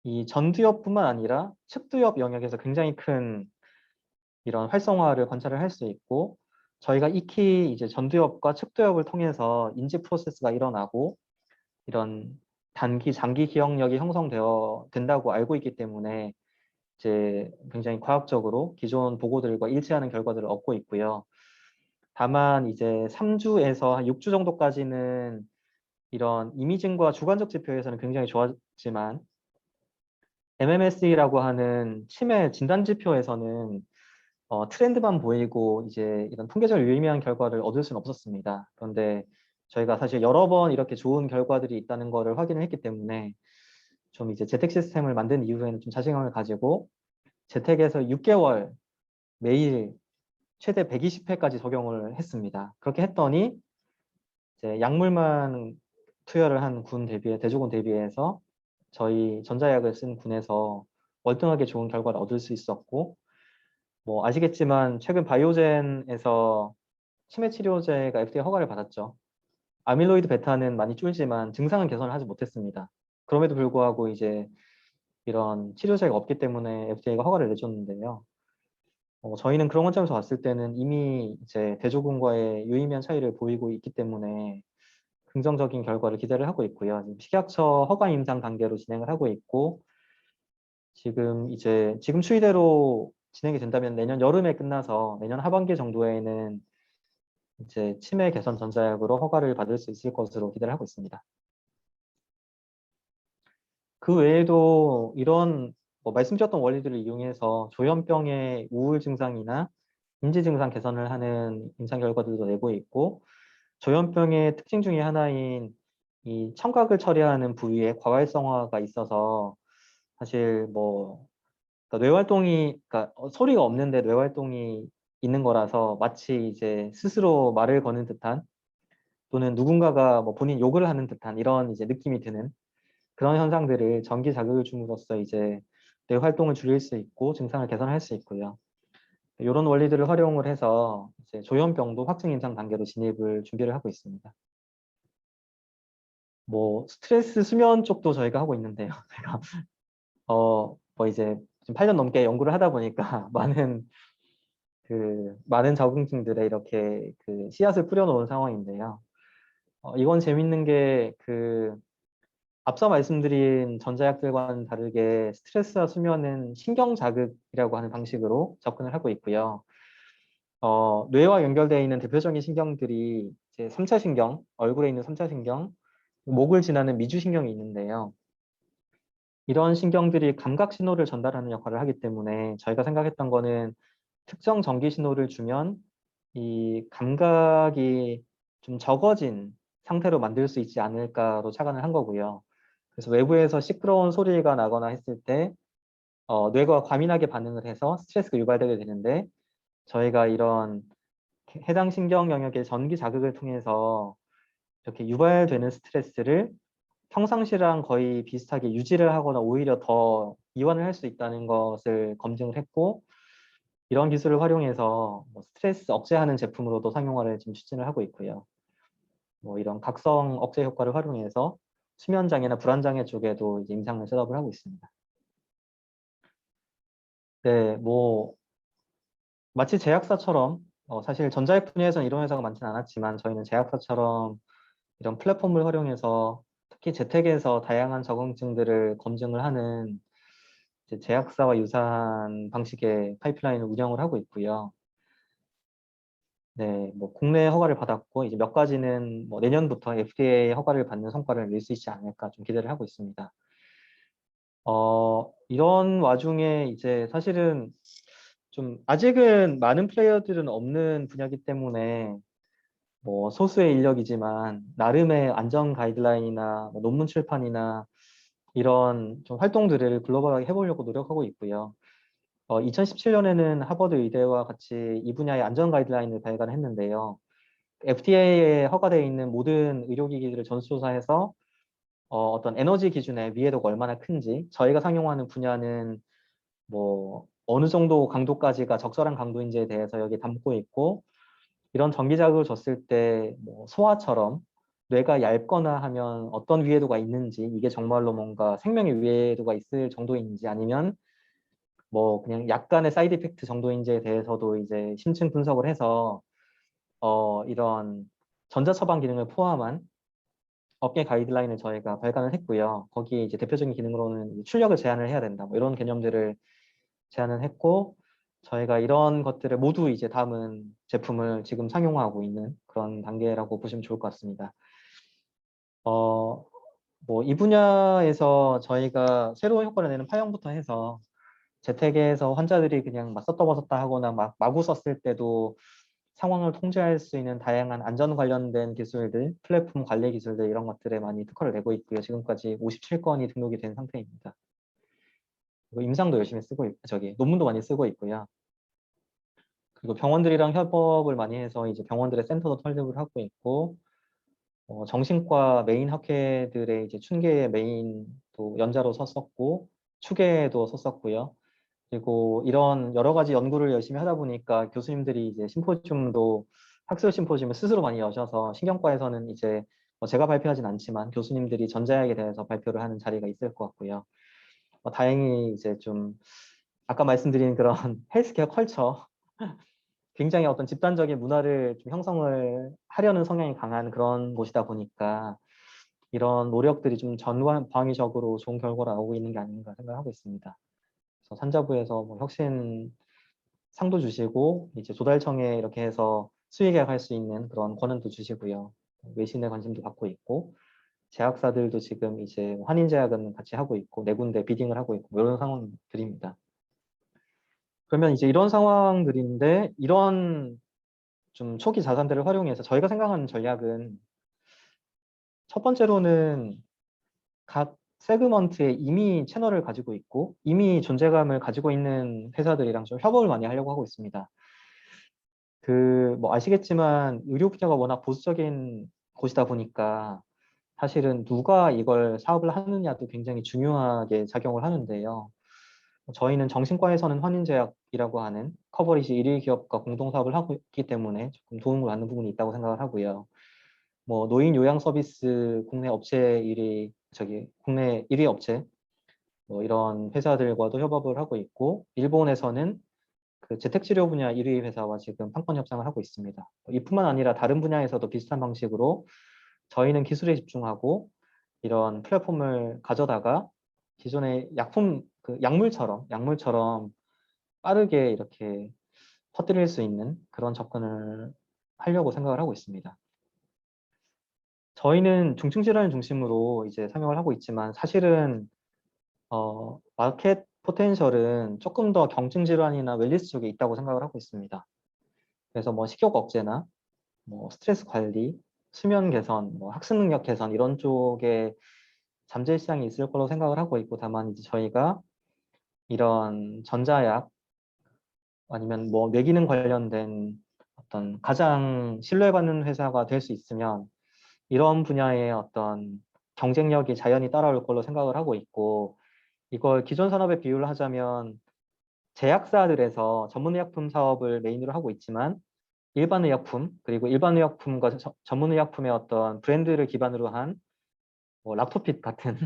이 전두엽뿐만 아니라 측두엽 영역에서 굉장히 큰 이런 활성화를 관찰을 할 수 있고 저희가 익히 이제 전두엽과 측두엽을 통해서 인지 프로세스가 일어나고 이런 단기, 장기 기억력이 형성되어 된다고 알고 있기 때문에 이제 굉장히 과학적으로 기존 보고들과 일치하는 결과들을 얻고 있고요. 다만 이제 3주에서 한 6주 정도까지는 이런 이미징과 주관적 지표에서는 굉장히 좋았지만 MMSE라고 하는 치매 진단 지표에서는 트렌드만 보이고 이제 이런 통계적으로 유의미한 결과를 얻을 수는 없었습니다. 그런데 저희가 사실 여러 번 이렇게 좋은 결과들이 있다는 것을 확인을 했기 때문에 좀 이제 재택 시스템을 만든 이후에는 좀 자신감을 가지고 재택에서 6개월 매일 최대 120회까지 적용을 했습니다. 그렇게 했더니 이제 약물만 투여를 한 군 대비해 대조군 대비해서 저희 전자약을 쓴 군에서 월등하게 좋은 결과를 얻을 수 있었고 뭐 아시겠지만 최근 바이오젠에서 치매 치료제가 FDA 허가를 받았죠. 아밀로이드 베타는 많이 줄지만 증상은 개선을 하지 못했습니다. 그럼에도 불구하고 이제 이런 치료제가 없기 때문에 FDA가 허가를 내줬는데요. 저희는 그런 관점에서 봤을 때는 이미 이제 대조군과의 유의미한 차이를 보이고 있기 때문에 긍정적인 결과를 기대를 하고 있고요. 지금 식약처 허가 임상 단계로 진행을 하고 있고 지금 추이대로 진행이 된다면 내년 여름에 끝나서 내년 하반기 정도에는 이제 치매 개선 전자약으로 허가를 받을 수 있을 것으로 기대를 하고 있습니다. 그 외에도 이런 말씀드렸던 원리들을 이용해서 조현병의 우울 증상이나 인지 증상 개선을 하는 임상 결과들도 내고 있고 조현병의 특징 중에 하나인 이 청각을 처리하는 부위에 과활성화가 있어서 사실 그러니까 뇌활동이 그러니까 소리가 없는데 뇌활동이 있는 거라서 마치 이제 스스로 말을 거는 듯한 또는 누군가가 본인 욕을 하는 듯한 이런 이제 느낌이 드는 그런 현상들을 전기 자극을 줌으로써 이제 뇌 활동을 줄일 수 있고 증상을 개선할 수 있고요. 이런 원리들을 활용을 해서 이제 조현병도 확증 임상 단계로 진입을 준비를 하고 있습니다. 스트레스 수면 쪽도 저희가 하고 있는데요. 제가 이제 지금 8년 넘게 연구를 하다 보니까 많은 적응증들에 이렇게 씨앗을 뿌려놓은 상황인데요. 이건 재밌는 게 앞서 말씀드린 전자약들과는 다르게 스트레스와 수면은 신경 자극이라고 하는 방식으로 접근을 하고 있고요. 뇌와 연결되어 있는 대표적인 신경들이 이제 3차 신경, 얼굴에 있는 3차 신경, 목을 지나는 미주신경이 있는데요. 이런 신경들이 감각 신호를 전달하는 역할을 하기 때문에 저희가 생각했던 거는 특정 전기 신호를 주면 이 감각이 좀 적어진 상태로 만들 수 있지 않을까로 착안을 한 거고요. 그래서 외부에서 시끄러운 소리가 나거나 했을 때 뇌가 과민하게 반응을 해서 스트레스가 유발되게 되는데 저희가 이런 해당 신경 영역의 전기 자극을 통해서 이렇게 유발되는 스트레스를 평상시랑 거의 비슷하게 유지를 하거나 오히려 더 이완을 할 수 있다는 것을 검증을 했고 이런 기술을 활용해서 스트레스 억제하는 제품으로도 상용화를 지금 추진을 하고 있고요. 이런 각성 억제 효과를 활용해서 수면 장애나 불안 장애 쪽에도 이제 임상을 셋업을 하고 있습니다. 네, 마치 제약사처럼 사실 전자약 분야에서는 이런 회사가 많지는 않았지만 저희는 제약사처럼 이런 플랫폼을 활용해서 특히 재택에서 다양한 적응증들을 검증을 하는 이제 제약사와 유사한 방식의 파이프라인을 운영을 하고 있고요. 네, 국내 허가를 받았고 이제 몇 가지는 내년부터 FDA 허가를 받는 성과를 낼 수 있지 않을까 좀 기대를 하고 있습니다. 이런 와중에 이제 사실은 좀 아직은 많은 플레이어들은 없는 분야이기 때문에 뭐 소수의 인력이지만 나름의 안전 가이드라인이나 뭐 논문 출판이나 이런 좀 활동들을 글로벌하게 해보려고 노력하고 있고요. 2017년에는 하버드 의대와 같이 이 분야의 안전 가이드라인을 발간했는데요. FDA에 허가되어 있는 모든 의료기기들을 전수조사해서 어떤 에너지 기준의 위해도가 얼마나 큰지, 저희가 상용하는 분야는 뭐 어느 정도 강도까지가 적절한 강도인지에 대해서 여기 담고 있고, 이런 전기자극을 줬을 때 뭐 소아처럼 뇌가 얇거나 하면 어떤 위해도가 있는지, 이게 정말로 뭔가 생명의 위해도가 있을 정도인지 아니면 뭐 그냥 약간의 사이드 이펙트 정도인지에 대해서도 이제 심층 분석을 해서 이런 전자처방 기능을 포함한 업계 가이드라인을 저희가 발간을 했고요. 거기에 이제 대표적인 기능으로는 출력을 제한을 해야 된다, 뭐 이런 개념들을 제안을 했고, 저희가 이런 것들을 모두 이제 담은 제품을 지금 상용화하고 있는 그런 단계라고 보시면 좋을 것 같습니다. 뭐 이 분야에서 저희가 새로운 효과를 내는 파형부터 해서 재택에서 환자들이 그냥 막 썼다 벗었다 하거나 막 마구 썼을 때도 상황을 통제할 수 있는 다양한 안전 관련된 기술들, 플랫폼 관리 기술들 이런 것들에 많이 특허를 내고 있고요. 지금까지 57건이 등록이 된 상태입니다. 그리고 임상도 열심히 쓰고 논문도 많이 쓰고 있고요. 그리고 병원들이랑 협업을 많이 해서 이제 병원들의 센터도 설립을 하고 있고, 정신과 메인 학회들의 이제 춘계의 메인도 연자로 섰었고, 추계도 섰었고요. 그리고 이런 여러 가지 연구를 열심히 하다 보니까 교수님들이 이제 심포지움도 학술 심포지움을 스스로 많이 여셔서 신경과에서는 이제 제가 발표하진 않지만 교수님들이 전자약에 대해서 발표를 하는 자리가 있을 것 같고요. 다행히 이제 좀 아까 말씀드린 그런 헬스케어 컬처, 굉장히 어떤 집단적인 문화를 좀 형성을 하려는 성향이 강한 그런 곳이다 보니까 이런 노력들이 좀 전방위적으로 좋은 결과가 나오고 있는 게 아닌가 생각하고 있습니다. 그래서 산자부에서 뭐 혁신 상도 주시고 이제 조달청에 이렇게 해서 수의계약할 수 있는 그런 권한도 주시고요. 외신의 관심도 받고 있고, 제약사들도 지금 이제 환인제약은 같이 하고 있고 네 군데 비딩을 하고 있고 뭐 이런 상황들입니다. 그러면 이제 이런 상황들인데, 이런 좀 초기 자산들을 활용해서 저희가 생각하는 전략은, 첫 번째로는 각 세그먼트에 이미 채널을 가지고 있고 이미 존재감을 가지고 있는 회사들이랑 좀 협업을 많이 하려고 하고 있습니다. 뭐 아시겠지만 의료 분야가 워낙 보수적인 곳이다 보니까 사실은 누가 이걸 사업을 하느냐도 굉장히 중요하게 작용을 하는데요. 저희는 정신과에서는 환인제약이라고 하는 커버리지 1위 기업과 공동 사업을 하고 있기 때문에 조금 도움을 받는 부분이 있다고 생각을 하고요. 뭐 노인 요양 서비스 국내 업체 1위, 국내 1위 업체 뭐 이런 회사들과도 협업을 하고 있고, 일본에서는 그 재택치료 분야 1위 회사와 지금 판권 협상을 하고 있습니다. 이뿐만 아니라 다른 분야에서도 비슷한 방식으로 저희는 기술에 집중하고 이런 플랫폼을 가져다가 기존의 약물처럼 빠르게 이렇게 퍼뜨릴 수 있는 그런 접근을 하려고 생각을 하고 있습니다. 저희는 중증 질환을 중심으로 이제 상용을 하고 있지만 사실은 마켓 포텐셜은 조금 더 경증 질환이나 웰니스 쪽에 있다고 생각을 하고 있습니다. 그래서 뭐 식욕 억제나 뭐 스트레스 관리, 수면 개선, 뭐 학습 능력 개선 이런 쪽에 잠재 시장이 있을 거로 생각을 하고 있고, 다만 이제 저희가 이런 전자약 아니면 뭐 뇌기능 관련된 어떤 가장 신뢰받는 회사가 될 수 있으면 이런 분야의 어떤 경쟁력이 자연히 따라올 걸로 생각을 하고 있고, 이걸 기존 산업에 비유를 하자면 제약사들에서 전문의약품 사업을 메인으로 하고 있지만 일반 의약품, 그리고 일반 의약품과 전문 의약품의 어떤 브랜드를 기반으로 한 뭐 락토핏 같은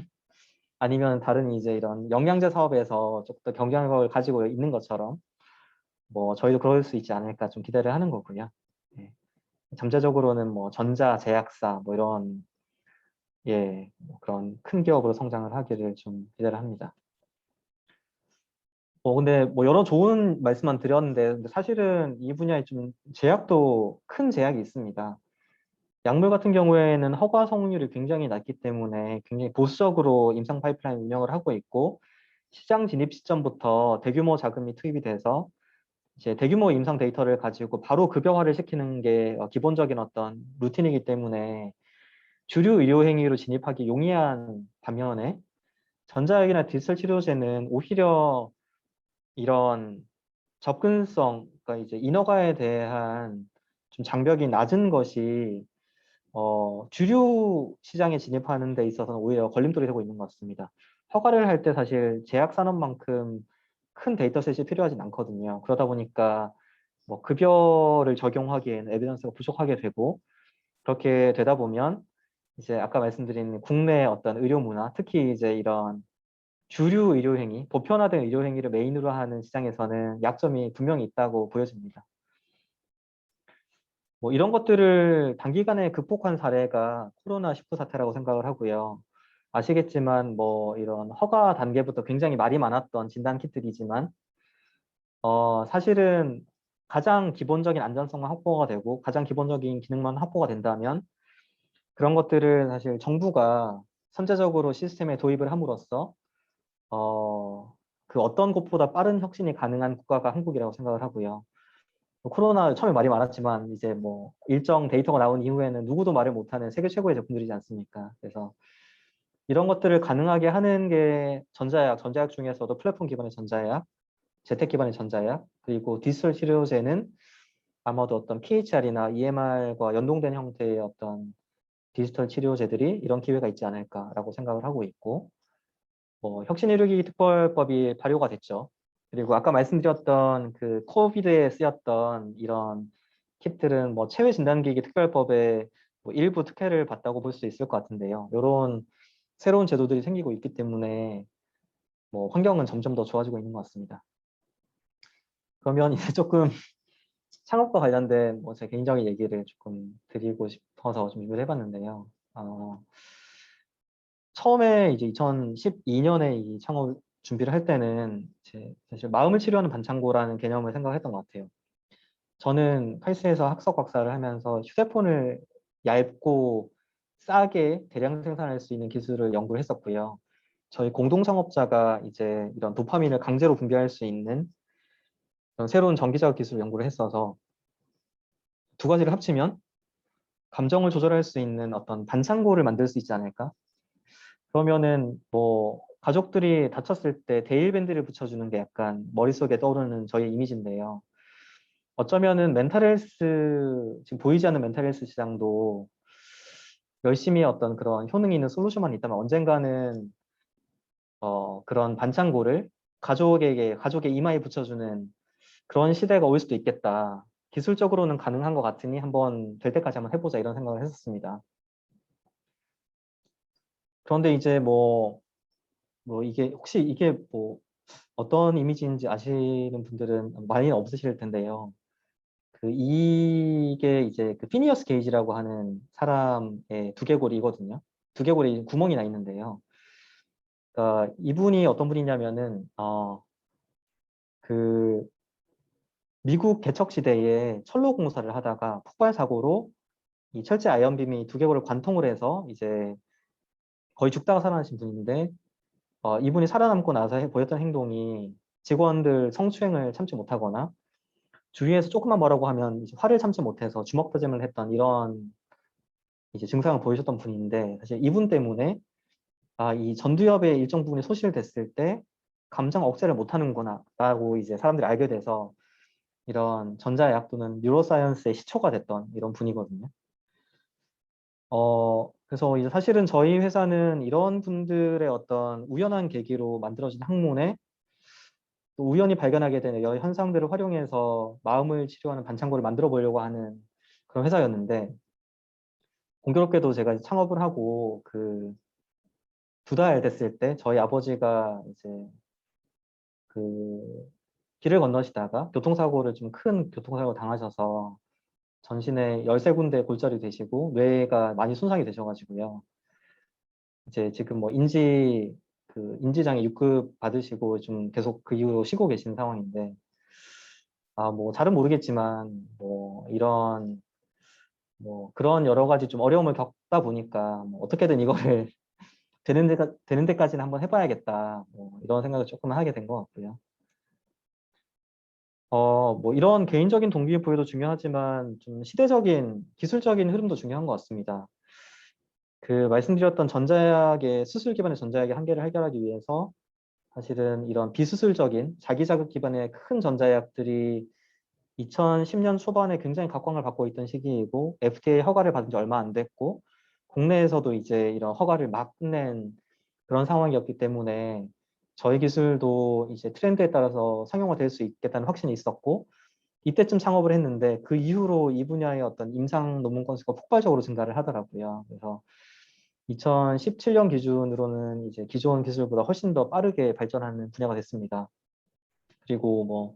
아니면 다른 이제 이런 영양제 사업에서 조금 더 경쟁력을 가지고 있는 것처럼 뭐 저희도 그럴 수 있지 않을까 좀 기대를 하는 거고요. 예. 잠재적으로는 뭐 전자 제약사 뭐 이런 뭐 그런 큰 기업으로 성장을 하기를 좀 기대를 합니다. 근데 뭐 여러 좋은 말씀만 드렸는데, 근데 사실은 이 분야에 좀 제약도 큰 제약이 있습니다. 약물 같은 경우에는 허가 성공률이 굉장히 낮기 때문에 굉장히 보수적으로 임상 파이프라인 운영을 하고 있고, 시장 진입 시점부터 대규모 자금이 투입이 돼서 이제 대규모 임상 데이터를 가지고 바로 급여화를 시키는 게 기본적인 어떤 루틴이기 때문에 주류 의료 행위로 진입하기 용이한 반면에, 전자약이나 디지털 치료제는 오히려 이런 접근성, 그러니까 이제 인허가에 대한 좀 장벽이 낮은 것이 주류 시장에 진입하는 데 있어서는 오히려 걸림돌이 되고 있는 것 같습니다. 허가를 할 때 사실 제약 산업만큼 큰 데이터셋이 필요하진 않거든요. 그러다 보니까 뭐 급여를 적용하기에는 에비던스가 부족하게 되고, 그렇게 되다 보면 이제 아까 말씀드린 국내 어떤 의료 문화, 특히 이제 이런 주류 의료 행위, 보편화된 의료 행위를 메인으로 하는 시장에서는 약점이 분명히 있다고 보여집니다. 뭐 이런 것들을 단기간에 극복한 사례가 코로나19 사태라고 생각을 하고요. 아시겠지만 뭐 이런 허가 단계부터 굉장히 말이 많았던 진단 키트이지만 사실은 가장 기본적인 안전성만 확보가 되고 가장 기본적인 기능만 확보가 된다면, 그런 것들을 사실 정부가 선제적으로 시스템에 도입을 함으로써 그 어떤 곳보다 빠른 혁신이 가능한 국가가 한국이라고 생각을 하고요. 코로나 처음에 말이 많았지만 이제 뭐 일정 데이터가 나온 이후에는 누구도 말을 못하는 세계 최고의 제품들이지 않습니까? 그래서 이런 것들을 가능하게 하는 게 전자약 중에서도 플랫폼 기반의 전자약, 재택 기반의 전자약, 그리고 디지털 치료제는 아마도 어떤 PHR이나 EMR과 연동된 형태의 어떤 디지털 치료제들이 이런 기회가 있지 않을까라고 생각을 하고 있고, 혁신의료기기 특별법이 발효가 됐죠. 그리고 아까 말씀드렸던 그 코비드에 쓰였던 이런 kit들은 뭐 체외 진단기기 특별법에 뭐 일부 특혜를 받다고 볼 수 있을 것 같은데요. 이런 새로운 제도들이 생기고 있기 때문에 뭐 환경은 점점 더 좋아지고 있는 것 같습니다. 그러면 이제 조금 창업과 관련된 뭐 제 개인적인 얘기를 조금 드리고 싶어서 좀 준비를 해봤는데요. 처음에 이제 2012년에 이 창업 준비를 할 때는 사실 마음을 치료하는 반창고라는 개념을 생각했던 것 같아요. 저는 칼스에서 학석 박사를 하면서 휴대폰을 얇고 싸게 대량 생산할 수 있는 기술을 연구를 했었고요. 저희 공동 창업자가 이제 이런 도파민을 강제로 분비할 수 있는 그런 새로운 전기자극 기술을 연구를 했어서, 두 가지를 합치면 감정을 조절할 수 있는 어떤 반창고를 만들 수 있지 않을까? 그러면은 뭐 가족들이 다쳤을 때 데일밴드를 붙여주는 게 약간 머릿속에 떠오르는 저희 이미지인데요. 어쩌면은 멘탈 헬스, 지금 보이지 않는 멘탈 헬스 시장도 열심히 어떤 그런 효능이 있는 솔루션만 있다면 언젠가는 그런 반창고를 가족의 이마에 붙여주는 그런 시대가 올 수도 있겠다. 기술적으로는 가능한 것 같으니 한번 될 때까지 한번 해보자, 이런 생각을 했었습니다. 그런데 이제 뭐 이게 혹시 이게 뭐 어떤 이미지인지 아시는 분들은 많이 없으실 텐데요. 이게 이제 그 피니어스 게이지라고 하는 사람의 두개골이거든요. 두개골이 구멍이 나 있는데요. 그러니까 이분이 어떤 분이냐면은 그 미국 개척 시대에 철로 공사를 하다가 폭발 사고로 이 철제 아이언빔이 두개골을 관통을 해서 이제 거의 죽다가 살아나신 분인데, 이분이 살아남고 나서 보였던 행동이 직원들 성추행을 참지 못하거나 주위에서 조금만 뭐라고 하면 이제 화를 참지 못해서 주먹다짐을 했던 이런 이제 증상을 보이셨던 분인데, 사실 이분 때문에 이 전두엽의 일정 부분이 소실됐을 때 감정 억제를 못하는구나 라고 이제 사람들이 알게 돼서 이런 전자의학 또는 뉴로사이언스의 시초가 됐던 이런 분이거든요. 그래서 이제 사실은 저희 회사는 이런 분들의 어떤 우연한 계기로 만들어진 학문에 또 우연히 발견하게 된 여러 현상들을 활용해서 마음을 치료하는 반창고를 만들어 보려고 하는 그런 회사였는데, 공교롭게도 제가 창업을 하고 그 2달 됐을 때 저희 아버지가 이제 그 길을 건너시다가 교통사고를 좀 큰 교통사고 당하셔서 전신에 13군데 골절이 되시고 뇌가 많이 손상이 되셔가지고요. 이제 지금 뭐 인지장애 6급 받으시고 좀 계속 그 이후로 쉬고 계신 상황인데, 뭐 잘은 모르겠지만 뭐 이런 뭐 그런 여러 가지 좀 어려움을 겪다 보니까 뭐 어떻게든 이거를 되는 데까지는 한번 해봐야겠다. 뭐 이런 생각을 조금 하게 된 것 같고요. 뭐 이런 개인적인 동기부여도 중요하지만 좀 시대적인 기술적인 흐름도 중요한 것 같습니다. 그 말씀드렸던 전자약의 수술 기반의 전자약의 한계를 해결하기 위해서 사실은 이런 비수술적인 자기 자극 기반의 큰 전자약들이 2010년 초반에 굉장히 각광을 받고 있던 시기이고 FDA 허가를 받은 지 얼마 안 됐고 국내에서도 이제 이런 허가를 막 끝낸 그런 상황이었기 때문에 저희 기술도 이제 트렌드에 따라서 상용화될 수 있겠다는 확신이 있었고 이때쯤 창업을 했는데 그 이후로 이 분야의 어떤 임상 논문 건수가 폭발적으로 증가를 하더라고요. 그래서 2017년 기준으로는 이제 기존 기술보다 훨씬 더 빠르게 발전하는 분야가 됐습니다. 그리고 뭐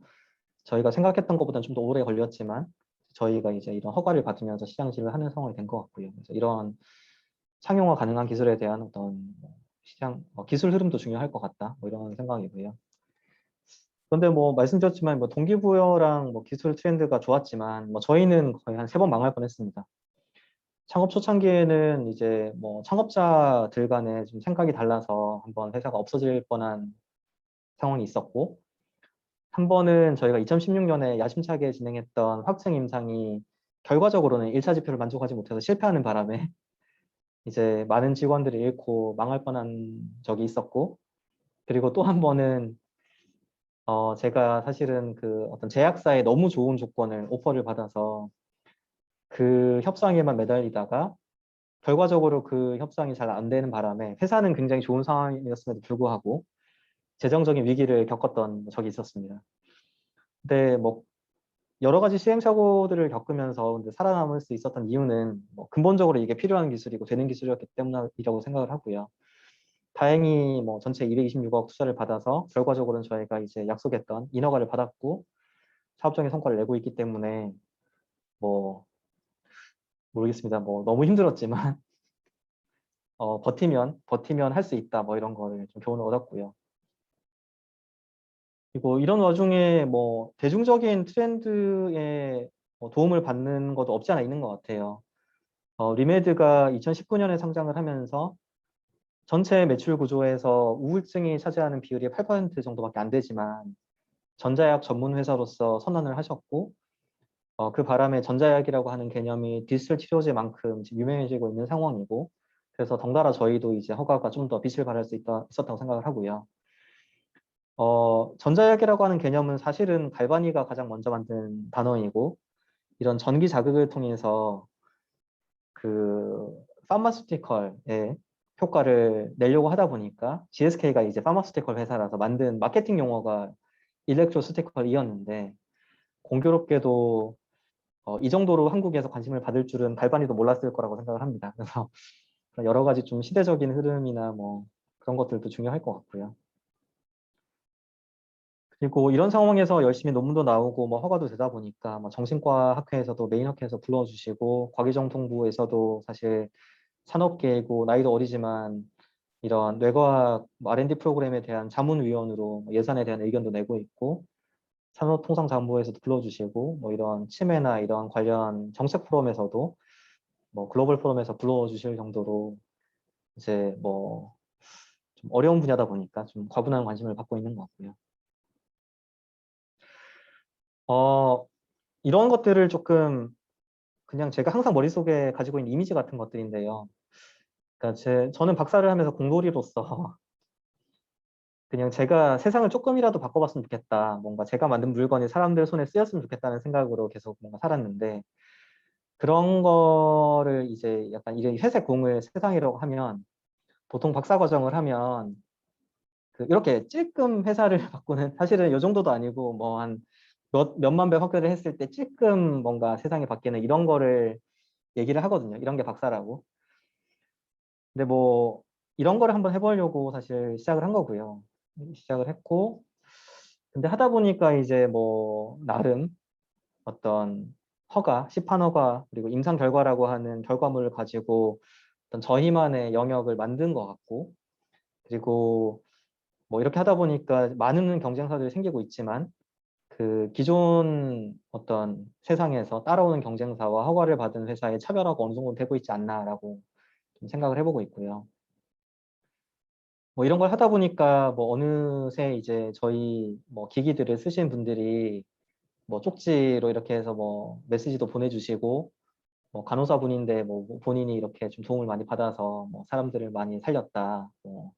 저희가 생각했던 것보다는 좀 더 오래 걸렸지만 저희가 이제 이런 허가를 받으면서 시장 진입을 하는 상황이 된 것 같고요. 그래서 이런 상용화 가능한 기술에 대한 어떤 뭐 시장 기술 흐름도 중요할 것 같다. 뭐 이런 생각이고요. 그런데 뭐 말씀드렸지만 뭐 동기부여랑 뭐 기술 트렌드가 좋았지만 뭐 저희는 거의 한 3번 망할 뻔했습니다. 창업 초창기에는 이제 뭐 창업자들 간에 좀 생각이 달라서 한번 회사가 없어질 뻔한 상황이 있었고 한 번은 저희가 2016년에 야심차게 진행했던 확증 임상이 결과적으로는 1차 지표를 만족하지 못해서 실패하는 바람에 이제 많은 직원들을 잃고 망할 뻔한 적이 있었고 그리고 또 한 번은 제가 사실은 그 어떤 제약사에 너무 좋은 조건을 오퍼를 받아서 그 협상에만 매달리다가 결과적으로 그 협상이 잘 안 되는 바람에 회사는 굉장히 좋은 상황이었음에도 불구하고 재정적인 위기를 겪었던 적이 있었습니다. 근데 뭐 여러 가지 시행착오들을 겪으면서 근데 살아남을 수 있었던 이유는 뭐 근본적으로 이게 필요한 기술이고 되는 기술이었기 때문이라고 생각을 하고요. 다행히 뭐 전체 226억 투자를 받아서 결과적으로는 저희가 이제 약속했던 인허가를 받았고 사업적인 성과를 내고 있기 때문에 뭐 모르겠습니다. 뭐 너무 힘들었지만 버티면 할 수 있다. 뭐 이런 거를 좀 교훈을 얻었고요. 그리고 이런 와중에 뭐 대중적인 트렌드에 뭐 도움을 받는 것도 없지 않아 있는 것 같아요. 리메드가 2019년에 상장을 하면서 전체 매출 구조에서 우울증이 차지하는 비율이 8% 정도밖에 안 되지만 전자약 전문 회사로서 선언을 하셨고 그 바람에 전자약이라고 하는 개념이 디지털 치료제만큼 지금 유명해지고 있는 상황이고 그래서 덩달아 저희도 이제 허가가 좀 더 빛을 발할 수 있었다고 생각을 하고요. 전자약이라고 하는 개념은 사실은 갈바니가 가장 먼저 만든 단어이고 이런 전기 자극을 통해서 그 파마스티컬의 효과를 내려고 하다 보니까 GSK가 이제 파마스티컬 회사라서 만든 마케팅 용어가 일렉트로스티컬이었는데 공교롭게도 이 정도로 한국에서 관심을 받을 줄은 갈바니도 몰랐을 거라고 생각을 합니다. 그래서 여러 가지 좀 시대적인 흐름이나 뭐 그런 것들도 중요할 것 같고요. 그리고 이런 상황에서 열심히 논문도 나오고 뭐 허가도 되다 보니까 뭐 정신과 학회에서도 메인 학회에서 불러주시고 과기정통부에서도 사실 산업계이고 나이도 어리지만 이런 뇌과학 R&D 프로그램에 대한 자문위원으로 예산에 대한 의견도 내고 있고 산업통상자원부에서도 불러주시고 뭐 이런 치매나 이런 관련 정책 포럼에서도 뭐 글로벌 포럼에서 불러주실 정도로 이제 뭐 좀 어려운 분야다 보니까 좀 과분한 관심을 받고 있는 것 같고요. 어, 이런 것들을 조금 그냥 제가 항상 머릿속에 가지고 있는 이미지 같은 것들인데요. 그러니까 저는 박사를 하면서 공돌이로서 그냥 제가 세상을 조금이라도 바꿔봤으면 좋겠다. 뭔가 제가 만든 물건이 사람들 손에 쓰였으면 좋겠다는 생각으로 계속 뭔가 살았는데 그런 거를 이제 약간 이런 회색 공을 세상이라고 하면 보통 박사 과정을 하면 이렇게 찔끔 회사를 바꾸는 사실은 이 정도도 아니고 뭐 한 몇만 배 확대를 했을 때 찔끔 뭔가 세상이 바뀌는 이런 거를 얘기를 하거든요. 이런 게 박사라고. 근데 뭐 이런 거를 한번 해보려고 사실 시작을 한 거고요. 시작을 했고 근데 하다 보니까 이제 뭐 나름 어떤 시판 허가 그리고 임상 결과라고 하는 결과물을 가지고 어떤 저희만의 영역을 만든 것 같고 그리고 뭐 이렇게 하다 보니까 많은 경쟁사들이 생기고 있지만 그 기존 어떤 세상에서 따라오는 경쟁사와 허가를 받은 회사의 차별화가 어느 정도 되고 있지 않나라고 좀 생각을 해보고 있고요. 뭐 이런 걸 하다 보니까 뭐 어느새 이제 저희 뭐 기기들을 쓰신 분들이 뭐 쪽지로 이렇게 해서 뭐 메시지도 보내주시고 뭐 간호사분인데 뭐 본인이 이렇게 좀 도움을 많이 받아서 뭐 사람들을 많이 살렸다. 뭐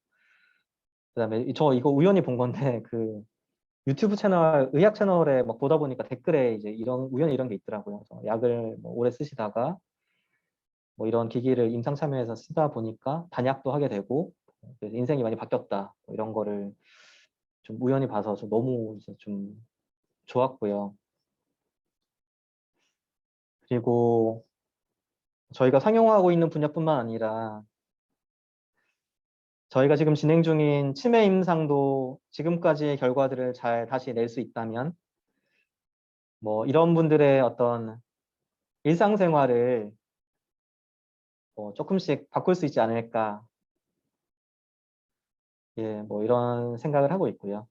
그다음에 저 이거 우연히 본 건데 그 유튜브 채널 의학 채널에 막 보다 보니까 댓글에 이제 이런 우연히 이런 게 있더라고요. 그래서 약을 뭐 오래 쓰시다가 뭐 이런 기기를 임상 참여해서 쓰다 보니까 단약도 하게 되고 그래서 인생이 많이 바뀌었다. 뭐 이런 거를 좀 우연히 봐서 좀 너무 이제 좀 좋았고요. 그리고 저희가 상용화하고 있는 분야뿐만 아니라 저희가 지금 진행 중인 치매 임상도 지금까지의 결과들을 잘 다시 낼 수 있다면 뭐 이런 분들의 어떤 일상생활을 뭐 조금씩 바꿀 수 있지 않을까. 예, 뭐 이런 생각을 하고 있고요.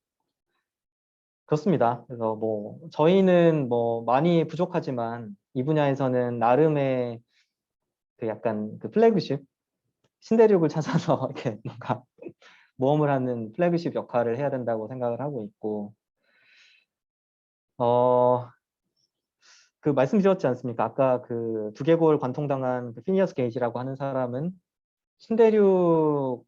그렇습니다. 그래서 뭐 저희는 뭐 많이 부족하지만 이 분야에서는 나름의 그 약간 그 플래그십 신대륙을 찾아서 이렇게 뭔가 모험을 하는 플래그십 역할을 해야 된다고 생각을 하고 있고 그 말씀드렸지 않습니까? 아까 그 두개골 관통당한 그 피니어스 게이지라고 하는 사람은 신대륙을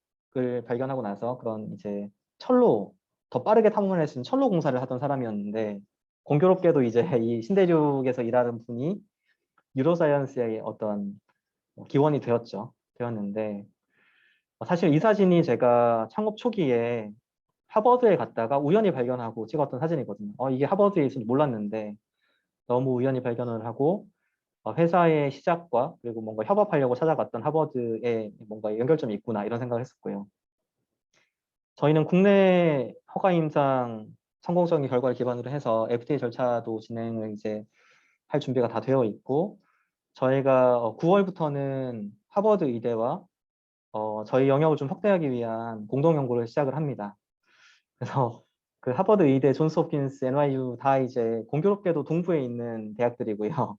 발견하고 나서 그런 이제 철로 더 빠르게 탐험할 수 있는 철로 공사를 하던 사람이었는데 공교롭게도 이제 이 신대륙에서 일하는 분이 뉴로사이언스의 어떤 기원이 되었는데 사실 이 사진이 제가 창업 초기에 하버드에 갔다가 우연히 발견하고 찍었던 사진이거든요. 이게 하버드에 있어서 몰랐는데 너무 우연히 발견을 하고 회사의 시작과 그리고 뭔가 협업하려고 찾아갔던 하버드에 뭔가 연결점이 있구나 이런 생각을 했었고요. 저희는 국내 허가 임상 성공적인 결과를 기반으로 해서 FDA 절차도 진행을 이제 할 준비가 다 되어 있고 저희가 9월부터는 하버드 의대와 저희 영역을 좀 확대하기 위한 공동 연구를 시작을 합니다. 그래서 그 하버드 의대, 존스 홉킨스, NYU 다 이제 공교롭게도 동부에 있는 대학들이고요.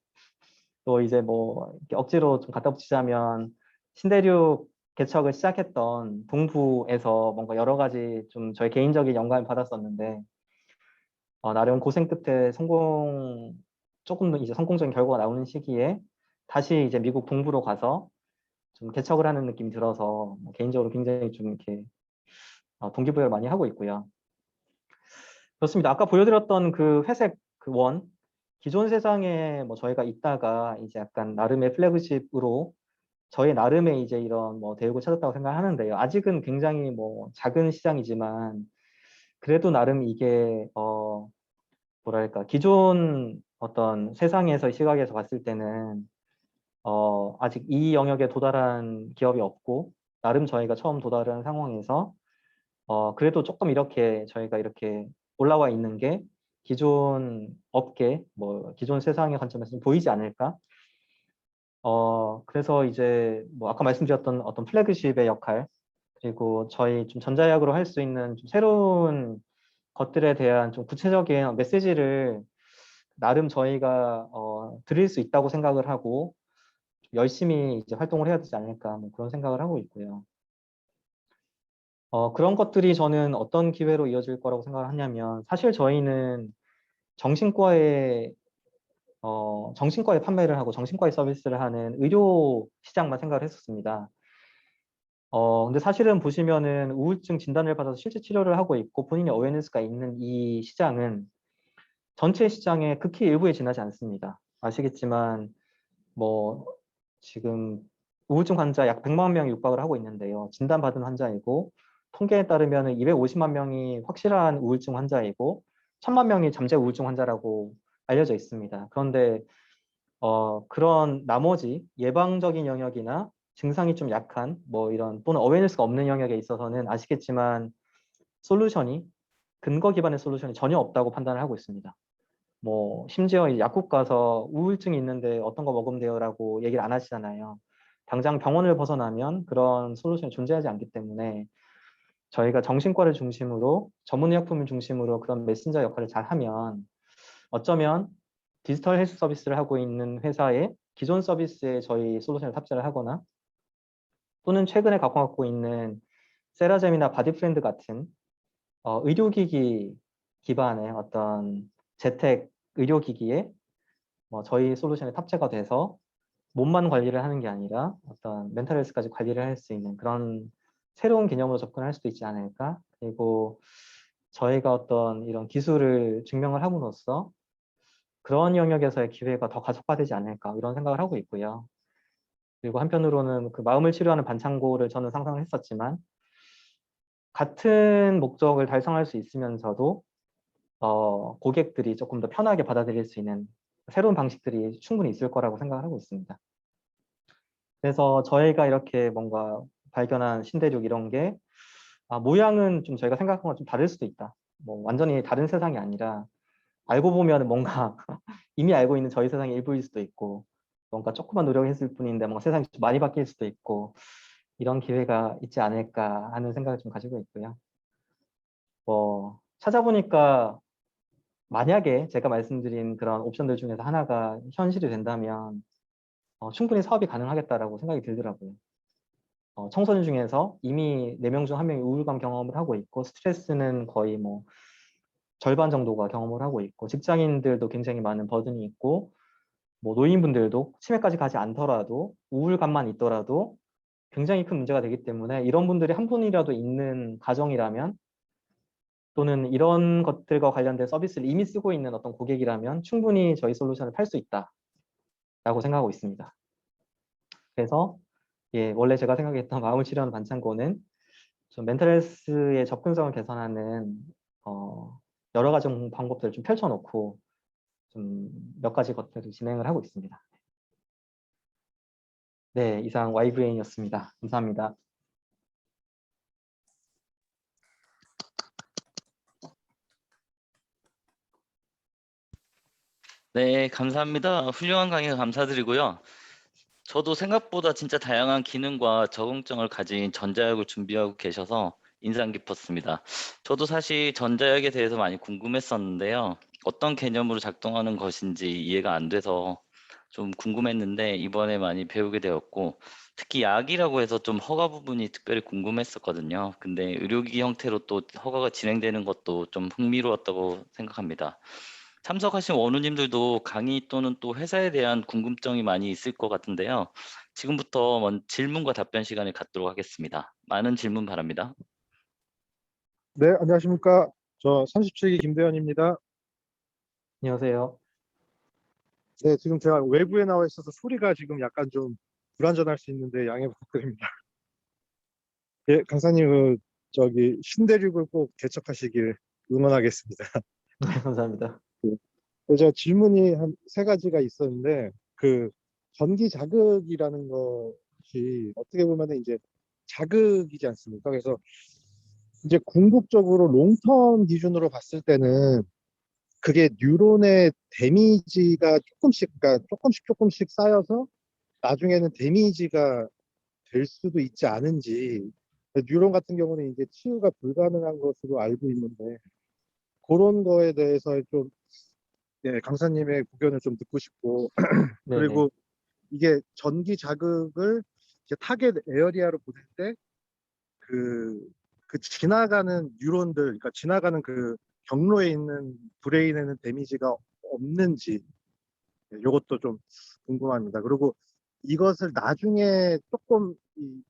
또 이제 뭐 이렇게 억지로 좀 갖다 붙이자면 신대륙 개척을 시작했던 동부에서 뭔가 여러 가지 좀 저희 개인적인 영감을 받았었는데 나름 고생 끝에 조금 더 이제 성공적인 결과가 나오는 시기에 다시 이제 미국 동부로 가서 좀 개척을 하는 느낌이 들어서 뭐 개인적으로 굉장히 좀 이렇게 동기부여를 많이 하고 있고요. 그렇습니다. 아까 보여드렸던 그 회색 그 원, 기존 세상에 뭐 저희가 있다가 이제 약간 나름의 플래그십으로 저희 나름의 이제 이런 뭐 대국을 찾았다고 생각하는데요. 아직은 굉장히 뭐 작은 시장이지만 그래도 나름 이게 뭐랄까 기존 어떤 세상에서 시각에서 봤을 때는 아직 이 영역에 도달한 기업이 없고 나름 저희가 처음 도달한 상황에서 그래도 조금 이렇게 저희가 이렇게 올라와 있는 게 기존 업계 뭐 기존 세상의 관점에서 좀 보이지 않을까? 그래서 이제 뭐 아까 말씀드렸던 어떤 플래그십의 역할 그리고 저희 좀 전자약으로 할 수 있는 좀 새로운 것들에 대한 좀 구체적인 메시지를 나름 저희가 드릴 수 있다고 생각을 하고 열심히 이제 활동을 해야 되지 않을까 뭐 그런 생각을 하고 있고요. 그런 것들이 저는 어떤 기회로 이어질 거라고 생각을 하냐면 사실 저희는 정신과에 정신과에 판매를 하고 정신과에 서비스를 하는 의료 시장만 생각을 했었습니다. 근데 사실은 보시면은 우울증 진단을 받아서 실제 치료를 하고 있고 본인의 어웨니스가 있는 이 시장은 전체 시장의 극히 일부에 지나지 않습니다. 아시겠지만 뭐 지금 우울증 환자 약 100만 명이 육박을 하고 있는데요. 진단받은 환자이고 통계에 따르면 250만 명이 확실한 우울증 환자이고 1000만 명이 잠재 우울증 환자라고 알려져 있습니다. 그런데 그런 나머지 예방적인 영역이나 증상이 좀 약한 뭐 이런 또는 어웨니스가 없는 영역에 있어서는 아시겠지만 솔루션이 근거 기반의 솔루션이 전혀 없다고 판단을 하고 있습니다. 뭐 심지어 이제 약국 가서 우울증이 있는데 어떤 거 먹으면 돼요라고 얘기를 안 하시잖아요. 당장 병원을 벗어나면 그런 솔루션이 존재하지 않기 때문에 저희가 정신과를 중심으로 전문의약품을 중심으로 그런 메신저 역할을 잘 하면 어쩌면 디지털 헬스 서비스를 하고 있는 회사의 기존 서비스에 저희 솔루션을 탑재를 하거나 또는 최근에 갖고 있는 세라젬이나 바디프렌드 같은 의료기기 기반의 어떤 재택 의료기기에 저희 솔루션이 탑재가 돼서 몸만 관리를 하는 게 아니라 어떤 멘탈 헬스까지 관리를 할 수 있는 그런 새로운 개념으로 접근할 수도 있지 않을까. 그리고 저희가 어떤 이런 기술을 증명을 함으로써 그런 영역에서의 기회가 더 가속화되지 않을까 이런 생각을 하고 있고요. 그리고 한편으로는 그 마음을 치료하는 반창고를 저는 상상을 했었지만 같은 목적을 달성할 수 있으면서도 고객들이 조금 더 편하게 받아들일 수 있는 새로운 방식들이 충분히 있을 거라고 생각을 하고 있습니다. 그래서 저희가 이렇게 뭔가 발견한 신대륙 이런 게 모양은 좀 저희가 생각한 건 좀 다를 수도 있다. 뭐 완전히 다른 세상이 아니라 알고 보면 뭔가 이미 알고 있는 저희 세상의 일부일 수도 있고 뭔가 조금만 노력했을 뿐인데 뭔가 세상이 좀 많이 바뀔 수도 있고 이런 기회가 있지 않을까 하는 생각을 좀 가지고 있고요. 찾아보니까 만약에 제가 말씀드린 그런 옵션들 중에서 하나가 현실이 된다면 충분히 사업이 가능하겠다라고 생각이 들더라고요. 청소년 중에서 이미 4명 중 1명이 우울감 경험을 하고 있고 스트레스는 거의 뭐 절반 정도가 경험을 하고 있고 직장인들도 굉장히 많은 버든이 있고 뭐 노인분들도 치매까지 가지 않더라도 우울감만 있더라도 굉장히 큰 문제가 되기 때문에 이런 분들이 한 분이라도 있는 가정이라면 또는 이런 것들과 관련된 서비스를 이미 쓰고 있는 어떤 고객이라면 충분히 저희 솔루션을 팔 수 있다라고 생각하고 있습니다. 그래서 원래 제가 생각했던 마음을 치료하는 반창고는 좀 멘탈 헬스의 접근성을 개선하는 여러 가지 방법들을 좀 펼쳐놓고 좀 몇 가지 것들을 진행을 하고 있습니다. 네, 이상 Y브레인이었습니다. 감사합니다. 네, 감사합니다. 훌륭한 강의 감사드리고요. 저도 생각보다 진짜 다양한 기능과 적응성을 가진 전자약을 준비하고 계셔서 인상 깊었습니다. 저도 사실 전자약에 대해서 많이 궁금했었는데요. 어떤 개념으로 작동하는 것인지 이해가 안 돼서 좀 궁금했는데 이번에 많이 배우게 되었고 특히 약이라고 해서 좀 허가 부분이 특별히 궁금했었거든요. 근데 의료기기 형태로 또 허가가 진행되는 것도 좀 흥미로웠다고 생각합니다. 참석하신 원우님들도 강의 또는 또 회사에 대한 궁금증이 많이 있을 것 같은데요. 지금부터 질문과 답변 시간을 갖도록 하겠습니다. 많은 질문 바랍니다. 네, 안녕하십니까. 저 37기 김대현입니다. 안녕하세요. 네, 지금 제가 외부에 나와 있어서 소리가 지금 약간 좀 불안전할 수 있는데 양해 부탁드립니다. 예, 강사님, 저기 신대륙을 꼭 개척하시길 응원하겠습니다. 네, 감사합니다. 제가 질문이 한 3가지가 있었는데, 그 전기 자극이라는 것이 어떻게 보면 이제 자극이지 않습니까? 그래서 이제 궁극적으로 롱텀 기준으로 봤을 때는 그게 뉴런의 데미지가 조금씩, 그러니까 조금씩 쌓여서 나중에는 데미지가 될 수도 있지 않은지, 뉴런 같은 경우는 이제 치유가 불가능한 것으로 알고 있는데, 그런 거에 대해서 좀, 예, 강사님의 의견을 좀 듣고 싶고, 네네. 그리고 이게 전기 자극을 이제 타겟 에어리아로 보낼 때, 그, 그 지나가는 뉴런들, 그러니까 지나가는 그 경로에 있는 브레인에는 데미지가 없는지, 이것도 좀 궁금합니다. 그리고 이것을 나중에 조금 이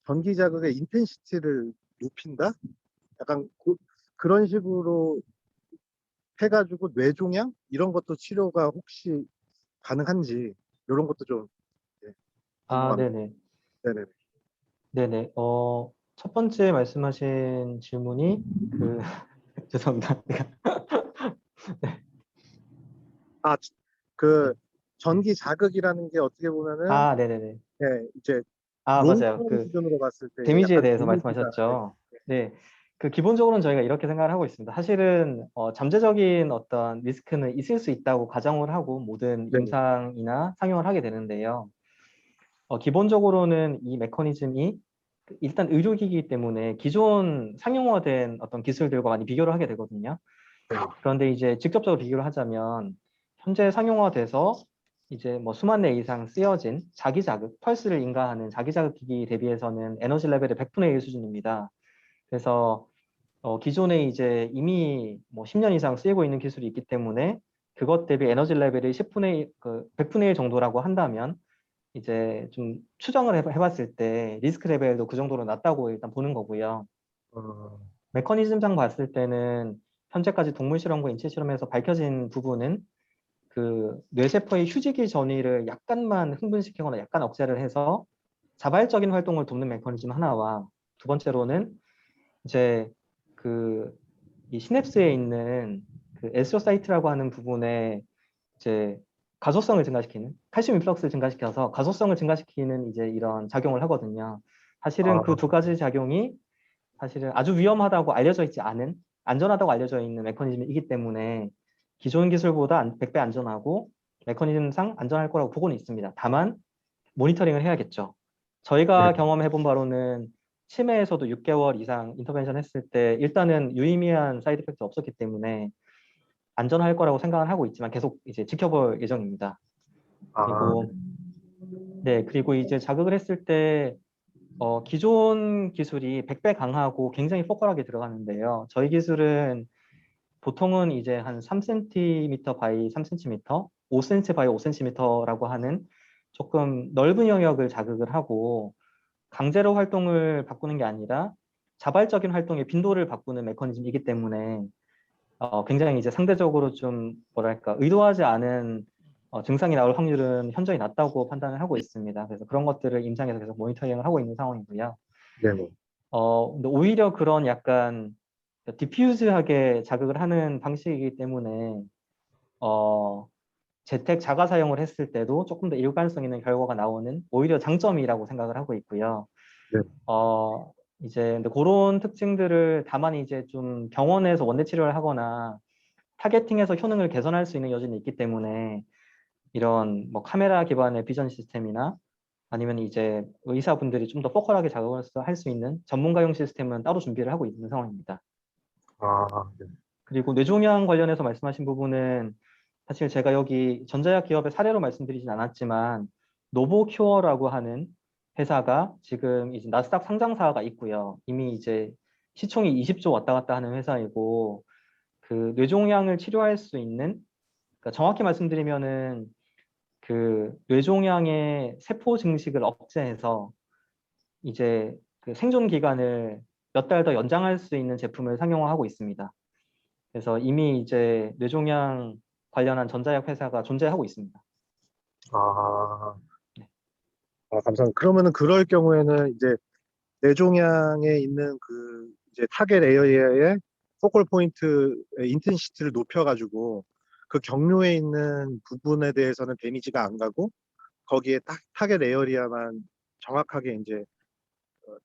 전기 자극의 인텐시티를 높인다? 약간 그런 식으로 해가지고 뇌종양 이런 것도 치료가 혹시 가능한지 이런 것도 좀 예, 궁금합니다. 네네. 네네. 네네. 첫 번째 말씀하신 질문이 죄송합니다. 아, 네. 그 네. 전기 자극이라는 게 어떻게 보면은 네네네. 예, 이제 맞아요. 롱텀 기준으로 봤을 때 이제 데미지에 약간 대해서 데미지가 예, 말씀하셨죠. 네. 기본적으로는 저희가 이렇게 생각을 하고 있습니다. 사실은 잠재적인 어떤 리스크는 있을 수 있다고 가정을 하고 모든 네, 임상이나 상용을 하게 되는데요. 기본적으로는 이 메커니즘이 일단 의료기기이기 때문에 기존 상용화된 어떤 기술들과 많이 비교를 하게 되거든요. 그런데 이제 직접적으로 비교를 하자면 현재 상용화돼서 이제 뭐 수만 회 이상 쓰여진 자기 자극, 펄스를 인가하는 자기 자극 기기 대비해서는 에너지 레벨의 100분의 1 수준입니다. 그래서 기존에 이제 이미 뭐 10년 이상 쓰이고 있는 기술이 있기 때문에 그것 대비 에너지 레벨이 10분의 1, 100분의 1 정도라고 한다면 이제 좀 추정을 해봤을 때 리스크 레벨도 그 정도로 낮다고 일단 보는 거고요. 어, 메커니즘상 봤을 때는 현재까지 동물 실험과 인체 실험에서 밝혀진 부분은 그 뇌세포의 휴지기 전이를 약간만 흥분시키거나 약간 억제를 해서 자발적인 활동을 돕는 메커니즘 하나와 두 번째로는 이제 그 이 시냅스에 있는 그 에스트로사이트라고 하는 부분에 이제 가소성을 증가시키는 칼슘 인플럭스를 증가시켜서 가소성을 증가시키는 이제 이런 작용을 하거든요. 사실은 아, 그 두 가지 작용이 사실은 아주 위험하다고 알려져 있지 않은 안전하다고 알려져 있는 메커니즘이기 때문에 기존 기술보다 100배 안전하고 메커니즘상 안전할 거라고 보고는 있습니다. 다만 모니터링을 해야겠죠. 네. 저희가 경험해 본 바로는 치매에서도 6개월 이상 인터벤션 했을 때 일단은 유의미한 사이드 이펙트 없었기 때문에 안전할 거라고 생각을 하고 있지만 계속 이제 지켜볼 예정입니다. 아, 그리고 네, 그리고 이제 자극을 했을 때 기존 기술이 100배 강하고 굉장히 포컬하게 들어가는데요. 저희 기술은 보통은 이제 한 3cm 바이 3cm, 5cm 바이 5cm라고 하는 조금 넓은 영역을 자극을 하고 강제로 활동을 바꾸는 게 아니라 자발적인 활동의 빈도를 바꾸는 메커니즘이기 때문에 굉장히 이제 상대적으로 좀 뭐랄까 의도하지 않은 증상이 나올 확률은 현저히 낮다고 판단을 하고 있습니다. 그래서 그런 것들을 임상에서 계속 모니터링을 하고 있는 상황이고요. 네네. 근데 오히려 그런 약간 디퓨즈하게 자극을 하는 방식이기 때문에 재택 자가 사용을 했을 때도 조금 더 일관성 있는 결과가 나오는 오히려 장점이라고 생각을 하고 있고요. 네. 이제 근데 그런 특징들을 다만 이제 좀 병원에서 원대 치료를 하거나 타겟팅해서 효능을 개선할 수 있는 여지는 있기 때문에 이런 뭐 카메라 기반의 비전 시스템이나 아니면 이제 의사분들이 좀 더 포컬하게 작업을 할 수 있는 전문가용 시스템은 따로 준비를 하고 있는 상황입니다. 아, 네. 그리고 뇌종양 관련해서 말씀하신 부분은 사실 제가 여기 전자약 기업의 사례로 말씀드리진 않았지만 노보큐어라고 하는 회사가 지금 이제 나스닥 상장사가 있고요. 이미 이제 시총이 20조 왔다 갔다 하는 회사이고 그 뇌종양을 치료할 수 있는 그러니까 정확히 말씀드리면은 그 뇌종양의 세포 증식을 억제해서 이제 그 생존 기간을 몇 달 더 연장할 수 있는 제품을 상용화하고 있습니다. 그래서 이미 이제 뇌종양 관련한 전자약 회사가 존재하고 있습니다. 아, 네. 감사합니다. 그러면은 그럴 경우에는 이제 뇌종양에 있는 그 이제 타겟 에어리어의 포컬 포인트의 인텐시티를 높여가지고 그 경로에 있는 부분에 대해서는 데미지가 안 가고 거기에 타겟 에어리어만 정확하게 이제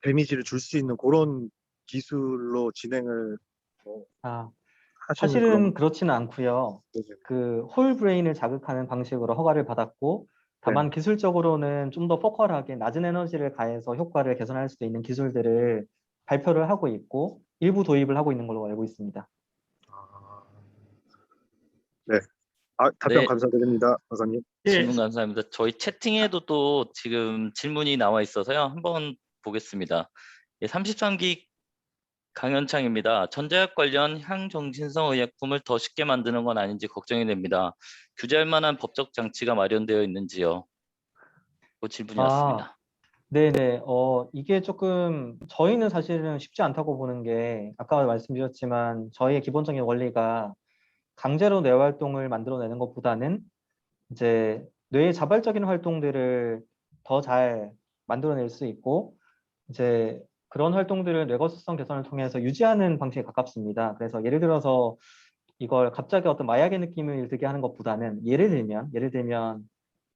데미지를 줄 수 있는 그런 기술로 진행을 뭐 아, 하시는 사실은 그런 그렇지는 않고요. 거죠. 그 홀 브레인을 자극하는 방식으로 허가를 받았고 네. 다만 기술적으로는 좀 더 포컬하게 낮은 에너지를 가해서 효과를 개선할 수도 있는 기술들을 발표를 하고 있고 일부 도입을 하고 있는 걸로 알고 있습니다. 아, 네. 답변 네, 감사드립니다, 박사님. 예. 질문 감사합니다. 저희 채팅에도 또 지금 질문이 나와 있어서요. 한번 보겠습니다. 33기 강현창입니다. 전자약 관련 향정신성 의약품을 더 쉽게 만드는 건 아닌지 걱정이 됩니다. 규제할 만한 법적 장치가 마련되어 있는지요? 그 아, 질문이었습니다. 네네. 이게 조금 저희는 사실은 쉽지 않다고 보는 게 아까 말씀드렸지만 저희의 기본적인 원리가 강제로 뇌 활동을 만들어내는 것보다는 이제 뇌의 자발적인 활동들을 더 잘 만들어낼 수 있고 이제 그런 활동들을 뇌거수성 개선을 통해서 유지하는 방식에 가깝습니다. 그래서 예를 들어서 이걸 갑자기 어떤 마약의 느낌을 들게 하는 것보다는 예를 들면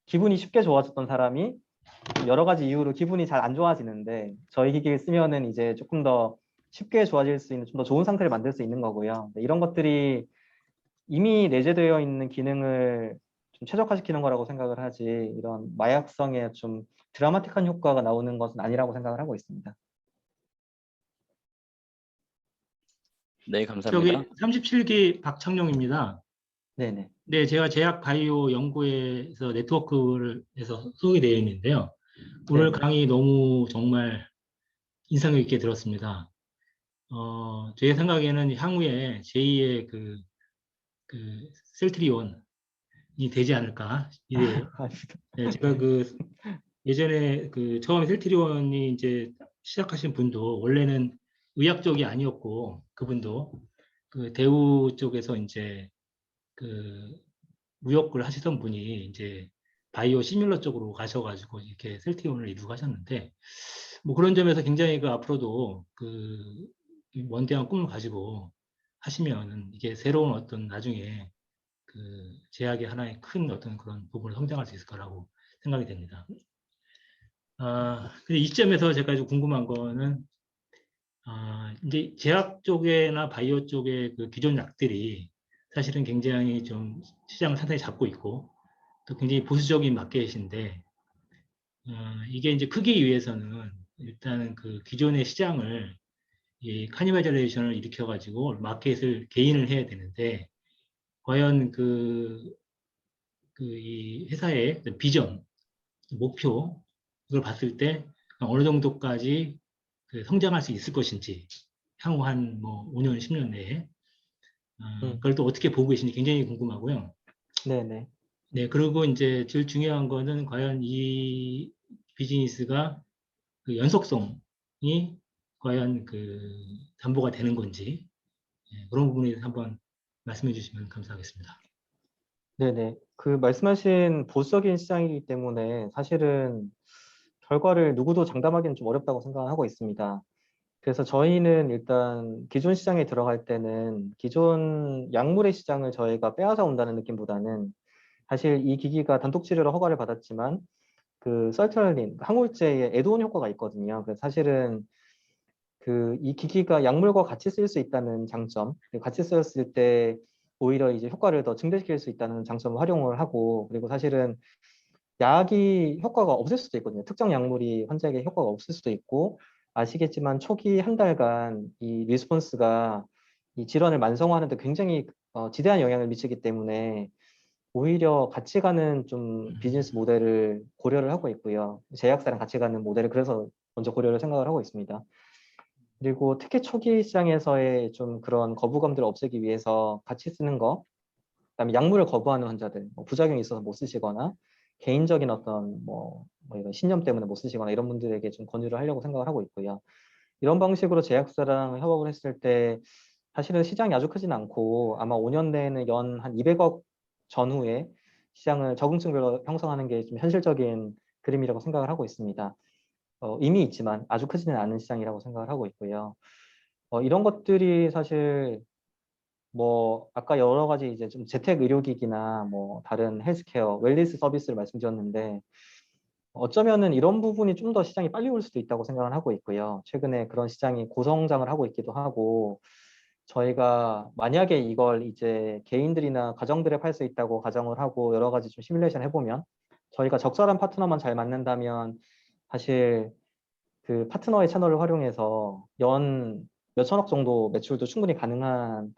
기분이 쉽게 좋아졌던 사람이 여러 가지 이유로 기분이 잘 안 좋아지는데 저희 기기를 쓰면은 이제 조금 더 쉽게 좋아질 수 있는 좀 더 좋은 상태를 만들 수 있는 거고요. 이런 것들이 이미 내재되어 있는 기능을 좀 최적화시키는 거라고 생각을 하지 이런 마약성에 좀 드라마틱한 효과가 나오는 것은 아니라고 생각을 하고 있습니다. 네, 감사합니다. 저기 37기 박창룡입니다. 네네. 네, 제가 제약 바이오 연구에서 네트워크를 해서 소속이 되어 있는데요. 오늘 네네. 강의 너무 정말 인상 깊게 들었습니다. 제 생각에는 향후에 제2의 그 셀트리온이 되지 않을까 이래요. 네, 제가 예전에 처음에 셀트리온이 이제 시작하신 분도 원래는 의학 쪽이 아니었고 그분도 대우 쪽에서 이제 무역을 하시던 분이 이제 바이오 시뮬러 쪽으로 가셔가지고 이렇게 셀트리온을 이룩하셨는데 뭐 그런 점에서 굉장히 앞으로도 이 원대한 꿈을 가지고 하시면은 이게 새로운 어떤 나중에 제약의 하나의 큰 어떤 그런 부분을 성장할 수 있을 거라고 생각이 됩니다. 근데 이 시점에서 제가 좀 궁금한 거는 이제 제약 쪽에나 바이오 쪽의 기존 약들이 사실은 굉장히 좀 시장을 상당히 잡고 있고 또 굉장히 보수적인 마켓인데 이게 이제 크기 위해서는 일단은 기존의 시장을 이 카니발레이션을 일으켜가지고 마켓을 개인을 해야 되는데 과연 이 회사의 어떤 비전, 목표 이걸 봤을 때 어느 정도까지 성장할 수 있을 것인지 향후 한 뭐 5년, 10년 내에 그걸 또 어떻게 보고 계신지 굉장히 궁금하고요. 네네. 네, 그리고 이제 제일 중요한 거는 과연 이 비즈니스가 연속성이 과연 담보가 되는 건지 그런 부분에 대해서 한번 말씀해 주시면 감사하겠습니다. 네네. 말씀하신 보수적인 시장이기 때문에 사실은 결과를 누구도 장담하기는 좀 어렵다고 생각하고 있습니다. 그래서 저희는 일단 기존 시장에 들어갈 때는 기존 약물의 시장을 저희가 빼앗아 온다는 느낌보다는 사실 이 기기가 단독 치료로 허가를 받았지만 설트럴린, 항우울제에 애도온 효과가 있거든요. 그래서 사실은 이 기기가 약물과 같이 쓸 수 있다는 장점, 그리고 같이 쓰였을 때 오히려 이제 효과를 더 증대시킬 수 있다는 장점을 활용을 하고, 그리고 사실은 약이 효과가 없을 수도 있거든요. 특정 약물이 환자에게 효과가 없을 수도 있고, 아시겠지만 초기 한 달간 이 리스폰스가 이 질환을 만성화하는 데 굉장히 지대한 영향을 미치기 때문에 오히려 같이 가는 좀 비즈니스 모델을 고려를 하고 있고요. 제약사랑 같이 가는 모델을 그래서 먼저 고려를 생각을 하고 있습니다. 그리고 특히 초기 시장에서의 좀 그런 거부감들을 없애기 위해서 같이 쓰는 거, 그다음에 약물을 거부하는 환자들, 뭐 부작용이 있어서 못 쓰시거나 개인적인 어떤 뭐 이런 신념 때문에 못 쓰시거나 이런 분들에게 좀 권유를 하려고 생각을 하고 있고요. 이런 방식으로 제약사랑 협업을 했을 때 사실은 시장이 아주 크진 않고 아마 5년 내에는 연 한 200억 전후에 시장을 적응증별로 형성하는 게 좀 현실적인 그림이라고 생각을 하고 있습니다. 이미 있지만 아주 크지는 않은 시장이라고 생각을 하고 있고요. 이런 것들이 사실 뭐 아까 여러 가지 이제 좀 재택 의료기기나 뭐 다른 헬스케어, 웰니스 서비스를 말씀드렸는데 어쩌면은 이런 부분이 좀 더 시장이 빨리 올 수도 있다고 생각을 하고 있고요. 최근에 그런 시장이 고성장을 하고 있기도 하고 저희가 만약에 이걸 이제 개인들이나 가정들에 팔 수 있다고 가정을 하고 여러 가지 좀 시뮬레이션 해보면 저희가 적절한 파트너만 잘 맞는다면 사실 파트너의 채널을 활용해서 연 몇천억 정도 매출도 충분히 가능한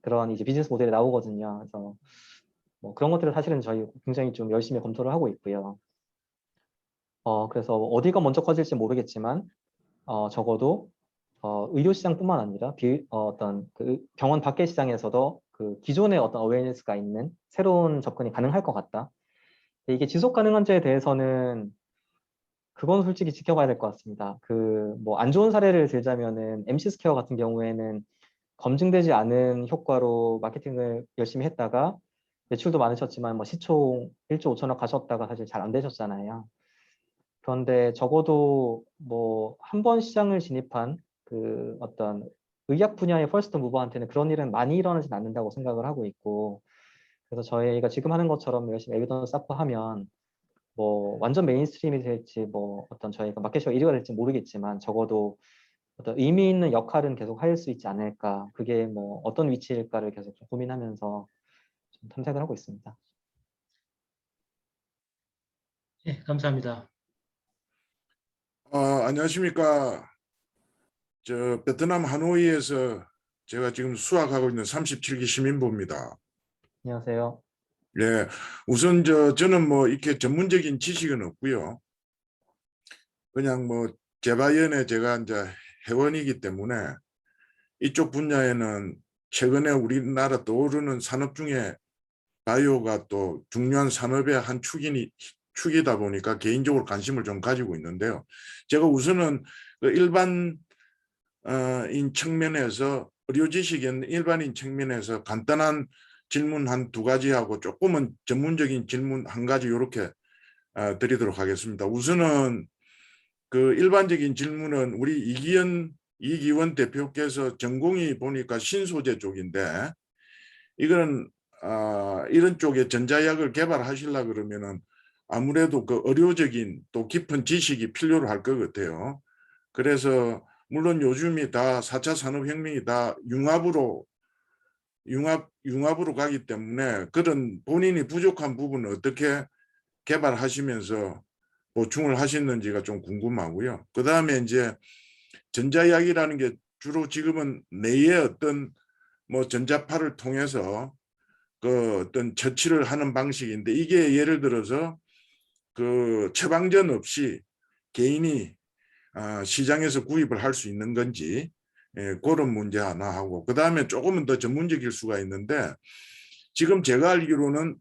그런 이제 비즈니스 모델이 나오거든요. 그래서 뭐 그런 것들을 사실은 저희 굉장히 좀 열심히 검토를 하고 있고요. 그래서 어디가 먼저 커질지 모르겠지만 적어도 의료 시장뿐만 아니라 어떤 병원 밖의 시장에서도 기존의 어떤 어웨이니스가 있는 새로운 접근이 가능할 것 같다. 근데 이게 지속 가능한지에 대해서는 그건 솔직히 지켜봐야 될 것 같습니다. 뭐 안 좋은 사례를 들자면은 MC 스퀘어 같은 경우에는 검증되지 않은 효과로 마케팅을 열심히 했다가 매출도 많으셨지만 뭐 시총 1조 5천억 가셨다가 사실 잘 안 되셨잖아요. 그런데 적어도 뭐 한 번 시장을 진입한 어떤 의약 분야의 퍼스트 무버한테는 그런 일은 많이 일어나진 않는다고 생각을 하고 있고 그래서 저희가 지금 하는 것처럼 열심히 에비던스 쌓고하면 뭐 완전 메인스트림이 될지 뭐 어떤 저희가 마켓시가 1위가 될지 모르겠지만 적어도 어떤 의미 있는 역할은 계속 할 수 있지 않을까 그게 뭐 어떤 위치일까를 계속 좀 고민하면서 좀 탐색을 하고 있습니다. 네, 감사합니다. 안녕하십니까. 베트남 하노이에서 제가 지금 수학하고 있는 37기 시민부입니다. 안녕하세요. 예, 우선 저는 뭐 이렇게 전문적인 지식은 없고요. 그냥 뭐 제바이언에 제가 이제 회원이기 때문에 이쪽 분야에는 최근에 우리나라 떠오르는 산업 중에 바이오가 또 중요한 산업의 한 축이다 보니까 개인적으로 관심을 좀 가지고 있는데요. 제가 우선은 그 일반인 측면에서 의료 지식인 일반인 측면에서 간단한 질문 한 2가지 하고 조금은 전문적인 질문 1가지 이렇게 드리도록 하겠습니다. 우선은 그 일반적인 질문은 우리 이기원 대표께서 전공이 보니까 신소재 쪽인데 이거는 이런 쪽에 전자약을 개발하시려 그러면은 아무래도 그 의료적인 또 깊은 지식이 필요로 할 것 같아요. 그래서 물론 요즘이 다 4차 산업혁명이 다 융합으로 가기 때문에 그런 본인이 부족한 부분을 어떻게 개발하시면서 보충을 하셨는지가 좀 궁금하고요. 그 다음에 이제 전자약이라는 게 주로 지금은 뇌의 어떤 뭐 전자파를 통해서 그 어떤 처치를 하는 방식인데 이게 예를 들어서 그 처방전 없이 개인이 시장에서 구입을 할 수 있는 건지 그런 문제 하나 하고 그 다음에 조금은 더 전문적일 수가 있는데 지금 제가 알기로는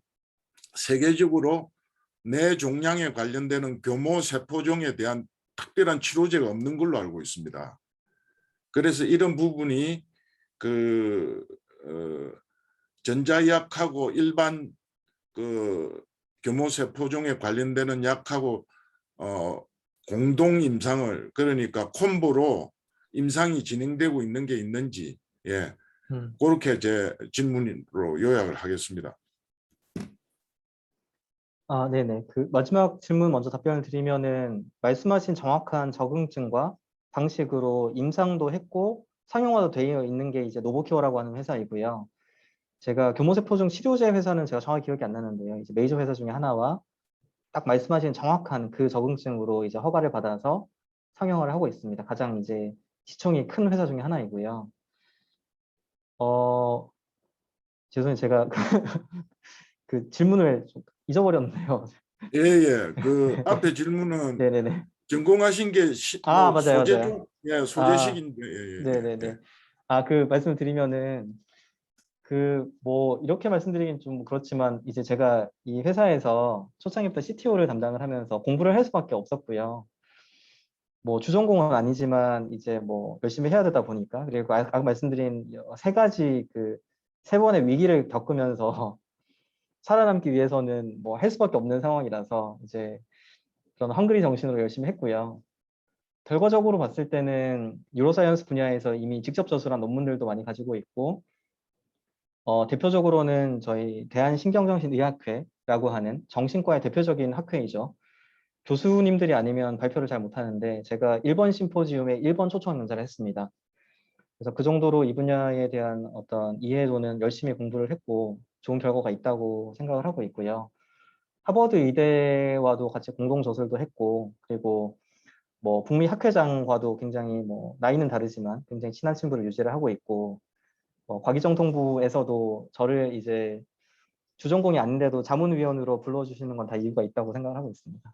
세계적으로 뇌 종양에 관련되는 교모 세포종에 대한 특별한 치료제가 없는 걸로 알고 있습니다. 그래서 이런 부분이 그 전자약하고 일반 그 교모세포종에 관련되는 약하고 공동 임상을 그러니까 콤보로 임상이 진행되고 있는 게 있는지 그렇게 제 질문으로 요약을 하겠습니다. 네네. 그 마지막 질문 먼저 답변을 드리면은 말씀하신 정확한 적응증과 방식으로 임상도 했고 상용화도 되어 있는 게 이제 노보큐어라고 하는 회사이고요. 제가 교모세포종 치료제 회사는 제가 정확히 기억이 안 나는데요. 이제 메이저 회사 중에 하나와 딱 말씀하신 정확한 그 적응증으로 이제 허가를 받아서 상용화를 하고 있습니다. 가장 이제 시총이 큰 회사 중에 하나이고요. 죄송해요. 제가 그 질문을 좀 잊어버렸네요. 예. 그 앞에 질문은 네네네. 전공하신 게 뭐 맞아요, 소재 맞아요. 쪽, 소재식인데. 네네네. 그 말씀을 드리면은 그 뭐 이렇게 말씀드리긴 좀 그렇지만 이제 제가 이 회사에서 초창기 때 CTO를 담당을 하면서 공부를 할 수밖에 없었고요. 뭐 주전공은 아니지만 이제 뭐 열심히 해야 되다 보니까 그리고 아까 말씀드린 3가지 그 3번의 위기를 겪으면서 살아남기 위해서는 뭐 할 수밖에 없는 상황이라서 이제 그런 헝그리 정신으로 열심히 했고요. 결과적으로 봤을 때는 뉴로사이언스 분야에서 이미 직접 저술한 논문들도 많이 가지고 있고 대표적으로는 저희 대한신경정신의학회라고 하는 정신과의 대표적인 학회이죠. 교수님들이 아니면 발표를 잘 못하는데 제가 1번 심포지움에 1번 초청 연사를 했습니다. 그래서 그 정도로 이 분야에 대한 어떤 이해도는 열심히 공부를 했고 좋은 결과가 있다고 생각을 하고 있고요. 하버드 의대와도 같이 공동 저술도 했고 그리고 뭐 북미 학회장과도 굉장히 뭐 나이는 다르지만 굉장히 친한 친분을 유지를 하고 있고 과기정통부에서도 저를 이제 주전공이 아닌데도 자문위원으로 불러주시는 건 다 이유가 있다고 생각을 하고 있습니다.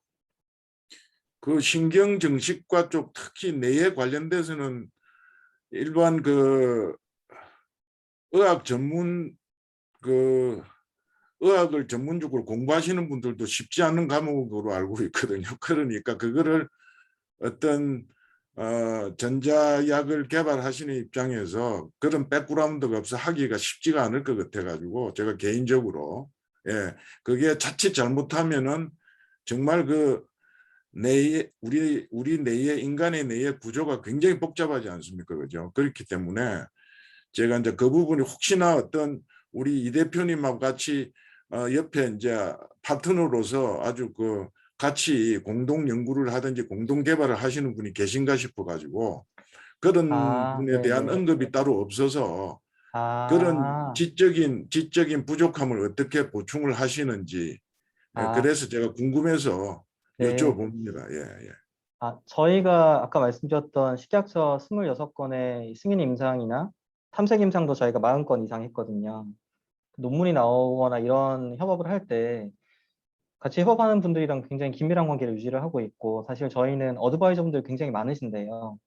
그 신경정신과 쪽 특히 뇌에 관련돼서는 일반 그 의학 전문 그 의학을 전문적으로 공부하시는 분들도 쉽지 않은 과목으로 알고 있거든요. 그러니까 그거를 어떤 전자약을 개발하시는 입장에서 그런 백그라운드가 없어 하기가 쉽지가 않을 것 같아가지고 제가 개인적으로 그게 자칫 잘못하면은 정말 그 뇌의 우리 뇌의 인간의 뇌의 구조가 굉장히 복잡하지 않습니까, 그죠? 그렇기 때문에 제가 이제 그 부분이 혹시나 어떤 우리 이 대표님하고 같이 옆에 이제 파트너로서 아주 그 같이 공동 연구를 하든지 공동 개발을 하시는 분이 계신가 싶어가지고 그런 분에 대한 네네. 언급이 따로 없어서 그런 지적인 부족함을 어떻게 보충을 하시는지 그래서 제가 궁금해서 네. 여쭤봅니다. 예. 저희가 아까 말씀드렸던 식약처 26건의 승인 임상이나 탐색 임상도 저희가 40건 이상 했거든요. 논문이 나오거나 이런 협업을 할 때 같이 협업하는 분들이랑 굉장히 긴밀한 관계를 유지를 하고 있고, 사실 저희는 어드바이저분들 굉장히 많으신데요.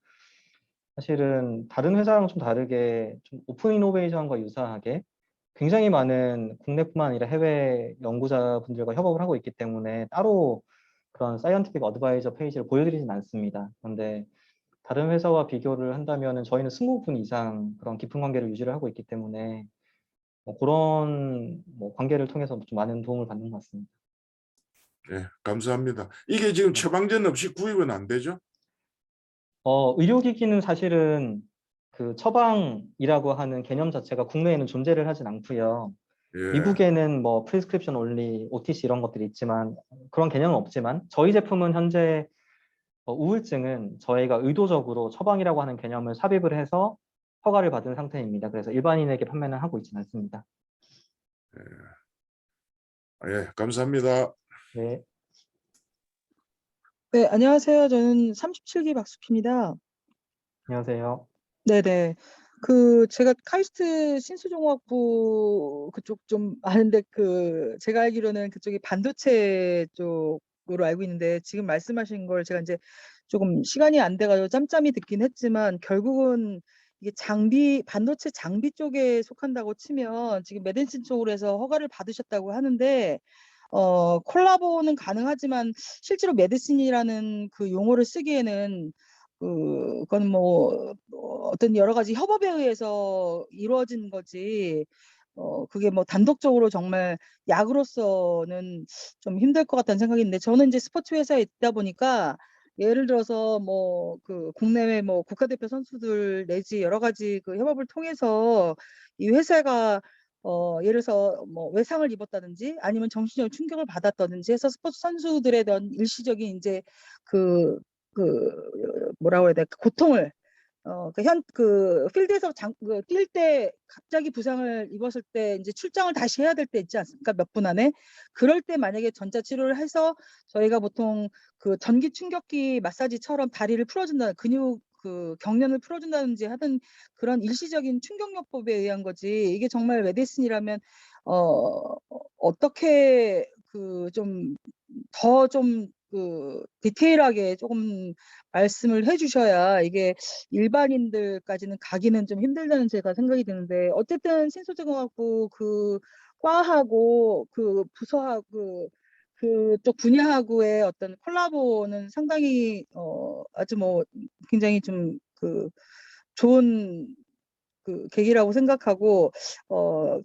사실은 다른 회사랑 좀 다르게 좀 오픈 이노베이션과 유사하게 굉장히 많은 국내뿐만 아니라 해외 연구자분들과 협업을 하고 있기 때문에 따로 그런 사이언티픽 어드바이저 페이지를 보여드리진 않습니다. 그런데 다른 회사와 비교를 한다면 저희는 20분 이상 그런 깊은 관계를 유지를 하고 있기 때문에 그런 관계를 통해서 좀 많은 도움을 받는 것 같습니다. 예, 감사합니다. 이게 지금 네. 처방전 없이 구입은 안 되죠? 의료기기는 사실은 그 처방이라고 하는 개념 자체가 국내에는 존재를 하진 않고요. 예, 미국에는 뭐 프리스크립션 올리, OTC 이런 것들이 있지만 그런 개념은 없지만 저희 제품은 현재 우울증은 저희가 의도적으로 처방이라고 하는 개념을 삽입을 해서 허가를 받은 상태입니다. 그래서 일반인에게 판매는 하고 있지는 않습니다. 예, 감사합니다. 네. 네, 안녕하세요. 저는 37기 박수피입니다. 안녕하세요. 네네. 제가 카이스트 신수종합부 그쪽 좀 아는데, 제가 알기로는 그쪽이 반도체 쪽으로 알고 있는데, 지금 말씀하신 걸 제가 이제 조금 시간이 안 돼가지고 짬짬이 듣긴 했지만, 결국은 이게 반도체 장비 쪽에 속한다고 치면, 지금 메덴신 쪽으로 해서 허가를 받으셨다고 하는데, 콜라보는 가능하지만 실제로 메디슨이라는 그 용어를 쓰기에는 그건 어떤 여러 가지 협업에 의해서 이루어진 거지, 그게 뭐 단독적으로 정말 약으로서는 좀 힘들 것 같다는 생각이 있는데, 저는 이제 스포츠 회사에 있다 보니까 예를 들어서 국내외 국가대표 선수들 내지 여러 가지 그 협업을 통해서 이 회사가 예를 들어서 외상을 입었다든지 아니면 정신적 충격을 받았다든지 해서 스포츠 선수들에 대한 일시적인 이제 그, 뭐라고 해야 돼, 고통을 필드에서 뛸 때 갑자기 부상을 입었을 때 이제 출장을 다시 해야 될 때 있지 않습니까? 몇 분 안에. 그럴 때 만약에 전자치료를 해서 저희가 보통 그 전기 충격기 마사지처럼 다리를 풀어준다는 근육 경련을 풀어준다든지 하던 그런 일시적인 충격요법에 의한 거지. 이게 정말 메디슨이라면 어떻게 디테일하게 조금 말씀을 해주셔야 이게 일반인들까지는 가기는 좀 힘들다는 제가 생각이 드는데, 어쨌든 신소재공학부 그 과하고 그 부서하고 그쪽 분야하고의 어떤 콜라보는 상당히 아주 굉장히 좀 좋은 계기라고 생각하고,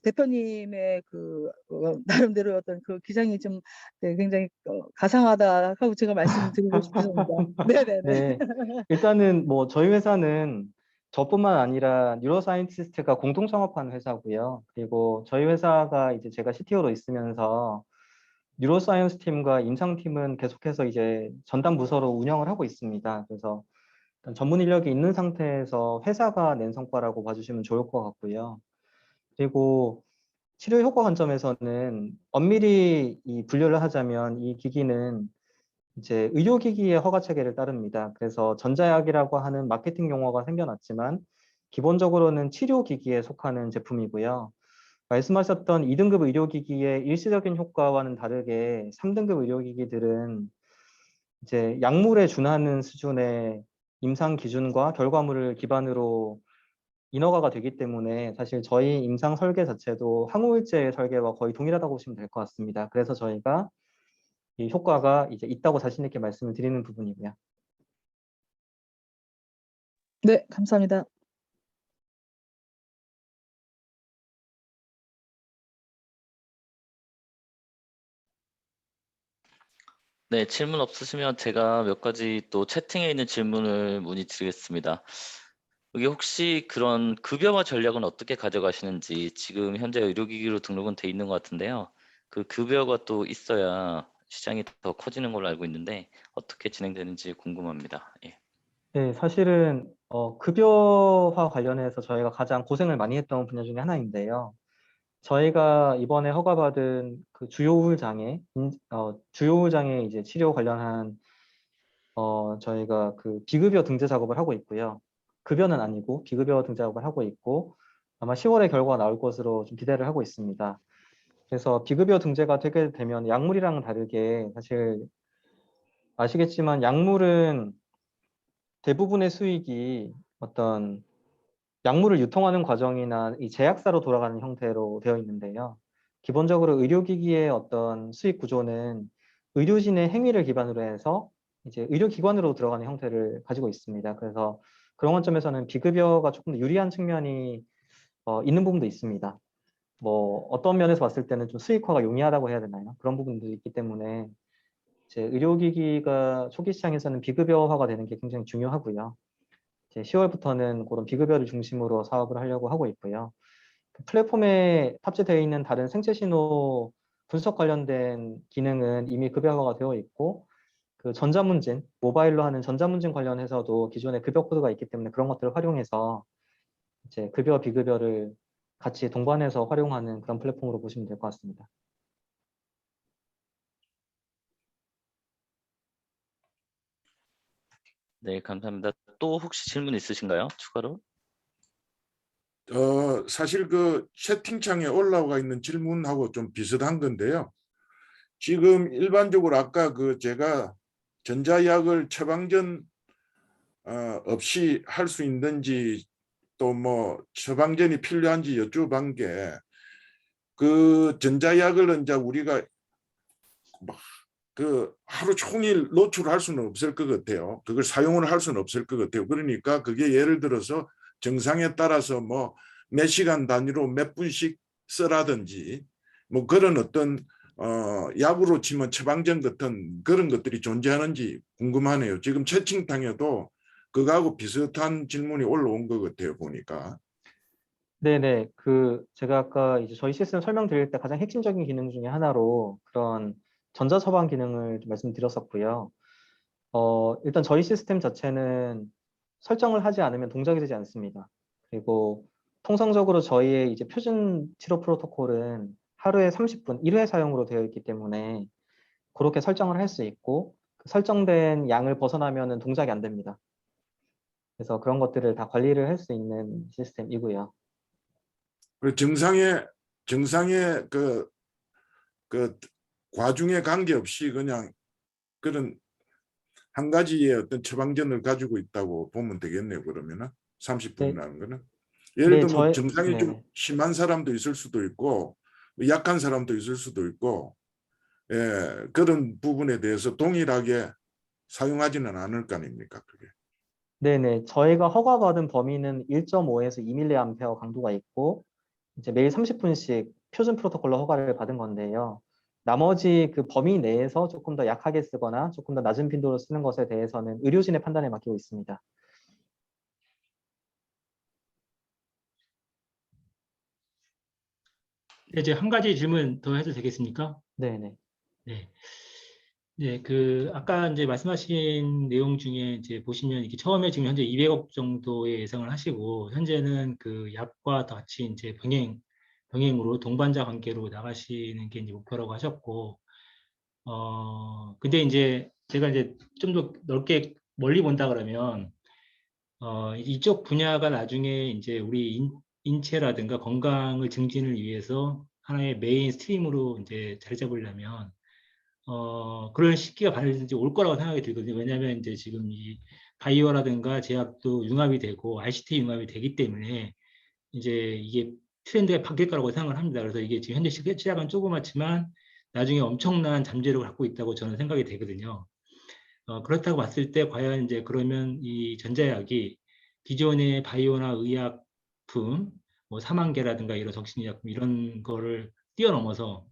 대표님의 나름대로 어떤 그 기장이 좀 굉장히 가상하다 하고 제가 말씀드리고 싶습니다. 네네네. 네. 일단은 저희 회사는 저뿐만 아니라 뉴로사이언티스트가 공동 창업한 회사고요. 그리고 저희 회사가 이제 제가 CTO로 있으면서 뉴로사이언스 팀과 임상팀은 계속해서 이제 전담 부서로 운영을 하고 있습니다. 그래서 일단 전문 인력이 있는 상태에서 회사가 낸 성과라고 봐주시면 좋을 것 같고요. 그리고 치료 효과 관점에서는 엄밀히 이 분류를 하자면 이 기기는 이제 의료기기의 허가 체계를 따릅니다. 그래서 전자약이라고 하는 마케팅 용어가 생겨났지만 기본적으로는 치료기기에 속하는 제품이고요. 말씀하셨던 2등급 의료기기의 일시적인 효과와는 다르게 3등급 의료기기들은 이제 약물에 준하는 수준의 임상 기준과 결과물을 기반으로 인허가가 되기 때문에 사실 저희 임상 설계 자체도 항우울제 설계와 거의 동일하다고 보시면 될 것 같습니다. 그래서 저희가 이 효과가 이제 있다고 자신 있게 말씀을 드리는 부분이고요. 네, 감사합니다. 네, 질문 없으시면 제가 몇 가지 또 채팅에 있는 질문을 문의드리겠습니다. 여기 혹시 그런 급여와 전략은 어떻게 가져가시는지, 지금 현재 의료기기로 등록은 돼 있는 것 같은데요. 그 급여가 또 있어야 시장이 더 커지는 걸로 알고 있는데 어떻게 진행되는지 궁금합니다. 예. 네, 사실은 급여화 관련해서 저희가 가장 고생을 많이 했던 분야 중에 하나인데요. 저희가 이번에 허가받은 그 주요우울 장애, 이제 치료 관련한 저희가 그 비급여 등재 작업을 하고 있고요. 급여는 아니고 비급여 등재 작업을 하고 있고, 아마 10월에 결과가 나올 것으로 좀 기대를 하고 있습니다. 그래서 비급여 등재가 되게 되면 약물이랑 다르게 사실 아시겠지만 약물은 대부분의 수익이 어떤 약물을 유통하는 과정이나 이 제약사로 돌아가는 형태로 되어 있는데요. 기본적으로 의료기기의 어떤 수익 구조는 의료진의 행위를 기반으로 해서 이제 의료기관으로 들어가는 형태를 가지고 있습니다. 그래서 그런 관점에서는 비급여가 조금 더 유리한 측면이 있는 부분도 있습니다. 뭐 어떤 면에서 봤을 때는 좀 수익화가 용이하다고 해야 되나요? 그런 부분도 있기 때문에 이제 의료기기가 초기 시장에서는 비급여화가 되는 게 굉장히 중요하고요. 이제 10월부터는 그런 비급여를 중심으로 사업을 하려고 하고 있고요. 그 플랫폼에 탑재되어 있는 다른 생체 신호 분석 관련된 기능은 이미 급여화가 되어 있고 그 전자문진, 모바일로 하는 전자문진 관련해서도 기존에 급여 코드가 있기 때문에 그런 것들을 활용해서 이제 급여, 비급여를 같이 동반해서 활용하는 그런 플랫폼으로 보시면 될 것 같습니다. 네, 감사합니다. 또 혹시 질문 있으신가요? 추가로? 사실 그 채팅창에 올라와 있는 질문하고 좀 비슷한 건데요. 지금 일반적으로 아까 그 제가 전자약을 처방전 없이 할 수 있는지 또 뭐 처방전이 필요한지 여쭤본 게 그 전자약을 이제 우리가 막 그 하루 종일 노출할 수는 없을 것 같아요. 그걸 사용을 할 수는 없을 것 같아요. 그러니까 그게 예를 들어서 증상에 따라서 뭐 몇 시간 단위로 몇 분씩 쓰라든지 뭐 그런 어떤 약으로 치면 처방전 같은 그런 것들이 존재하는지 궁금하네요. 지금 채팅창에도 그거하고 비슷한 질문이 올라온 것 같아요. 보니까. 네네. 제가 아까 이제 저희 시스템 설명드릴 때 가장 핵심적인 기능 중에 하나로 그런 전자처방 기능을 좀 말씀드렸었고요. 일단 저희 시스템 자체는 설정을 하지 않으면 동작이 되지 않습니다. 그리고 통상적으로 저희의 이제 표준 치료 프로토콜은 하루에 30분 1회 사용으로 되어 있기 때문에 그렇게 설정을 할 수 있고 그 설정된 양을 벗어나면은 동작이 안 됩니다. 그래서 그런 것들을 다 관리를 할 수 있는 시스템이고요. 그 증상에 그 과중에 관계없이 그냥 그런 한 가지의 어떤 처방전을 가지고 있다고 보면 되겠네요. 그러면은 네, 30분이라는 거는. 예를 네, 들면 증상이 좀 네네. 심한 사람도 있을 수도 있고 약한 사람도 있을 수도 있고 그런 부분에 대해서 동일하게 사용하지는 않을 거 아닙니까? 그게. 네네. 저희가 허가받은 범위는 1.5에서 2mA 강도가 있고 이제 매일 30분씩 표준 프로토콜로 허가를 받은 건데요. 나머지 그 범위 내에서 조금 더 약하게 쓰거나 조금 더 낮은 빈도로 쓰는 것에 대해서는 의료진의 판단에 맡기고 있습니다. 네, 이제 한 가지 질문 더 해도 되겠습니까? 네네. 네. 네, 아까 이제 말씀하신 내용 중에 이제 보시면 이게 처음에 지금 현재 200억 정도의 예상을 하시고, 현재는 그 약과 같이 이제 병행으로 동반자 관계로 나가시는 게 이제 목표라고 하셨고, 근데 이제 제가 이제 좀 더 넓게 멀리 본다 그러면, 이쪽 분야가 나중에 이제 우리 인체라든가 건강을 증진을 위해서 하나의 메인 스트림으로 이제 자리 잡으려면, 그런 시기가 반드시 올 거라고 생각이 들거든요. 왜냐하면 이제 지금 이 바이오라든가 제약도 융합이 되고 ICT 융합이 되기 때문에 이제 이게 트렌드가 바뀔 거라고 생각을 합니다. 그래서 이게 지금 현재 시작은 조그맣지만 나중에 엄청난 잠재력을 갖고 있다고 저는 생각이 되거든요. 그렇다고 봤을 때 과연 이제 그러면 이 전자약이 기존의 바이오나 의약품, 뭐 사망계라든가 이런 정신의약품 이런 거를 뛰어넘어서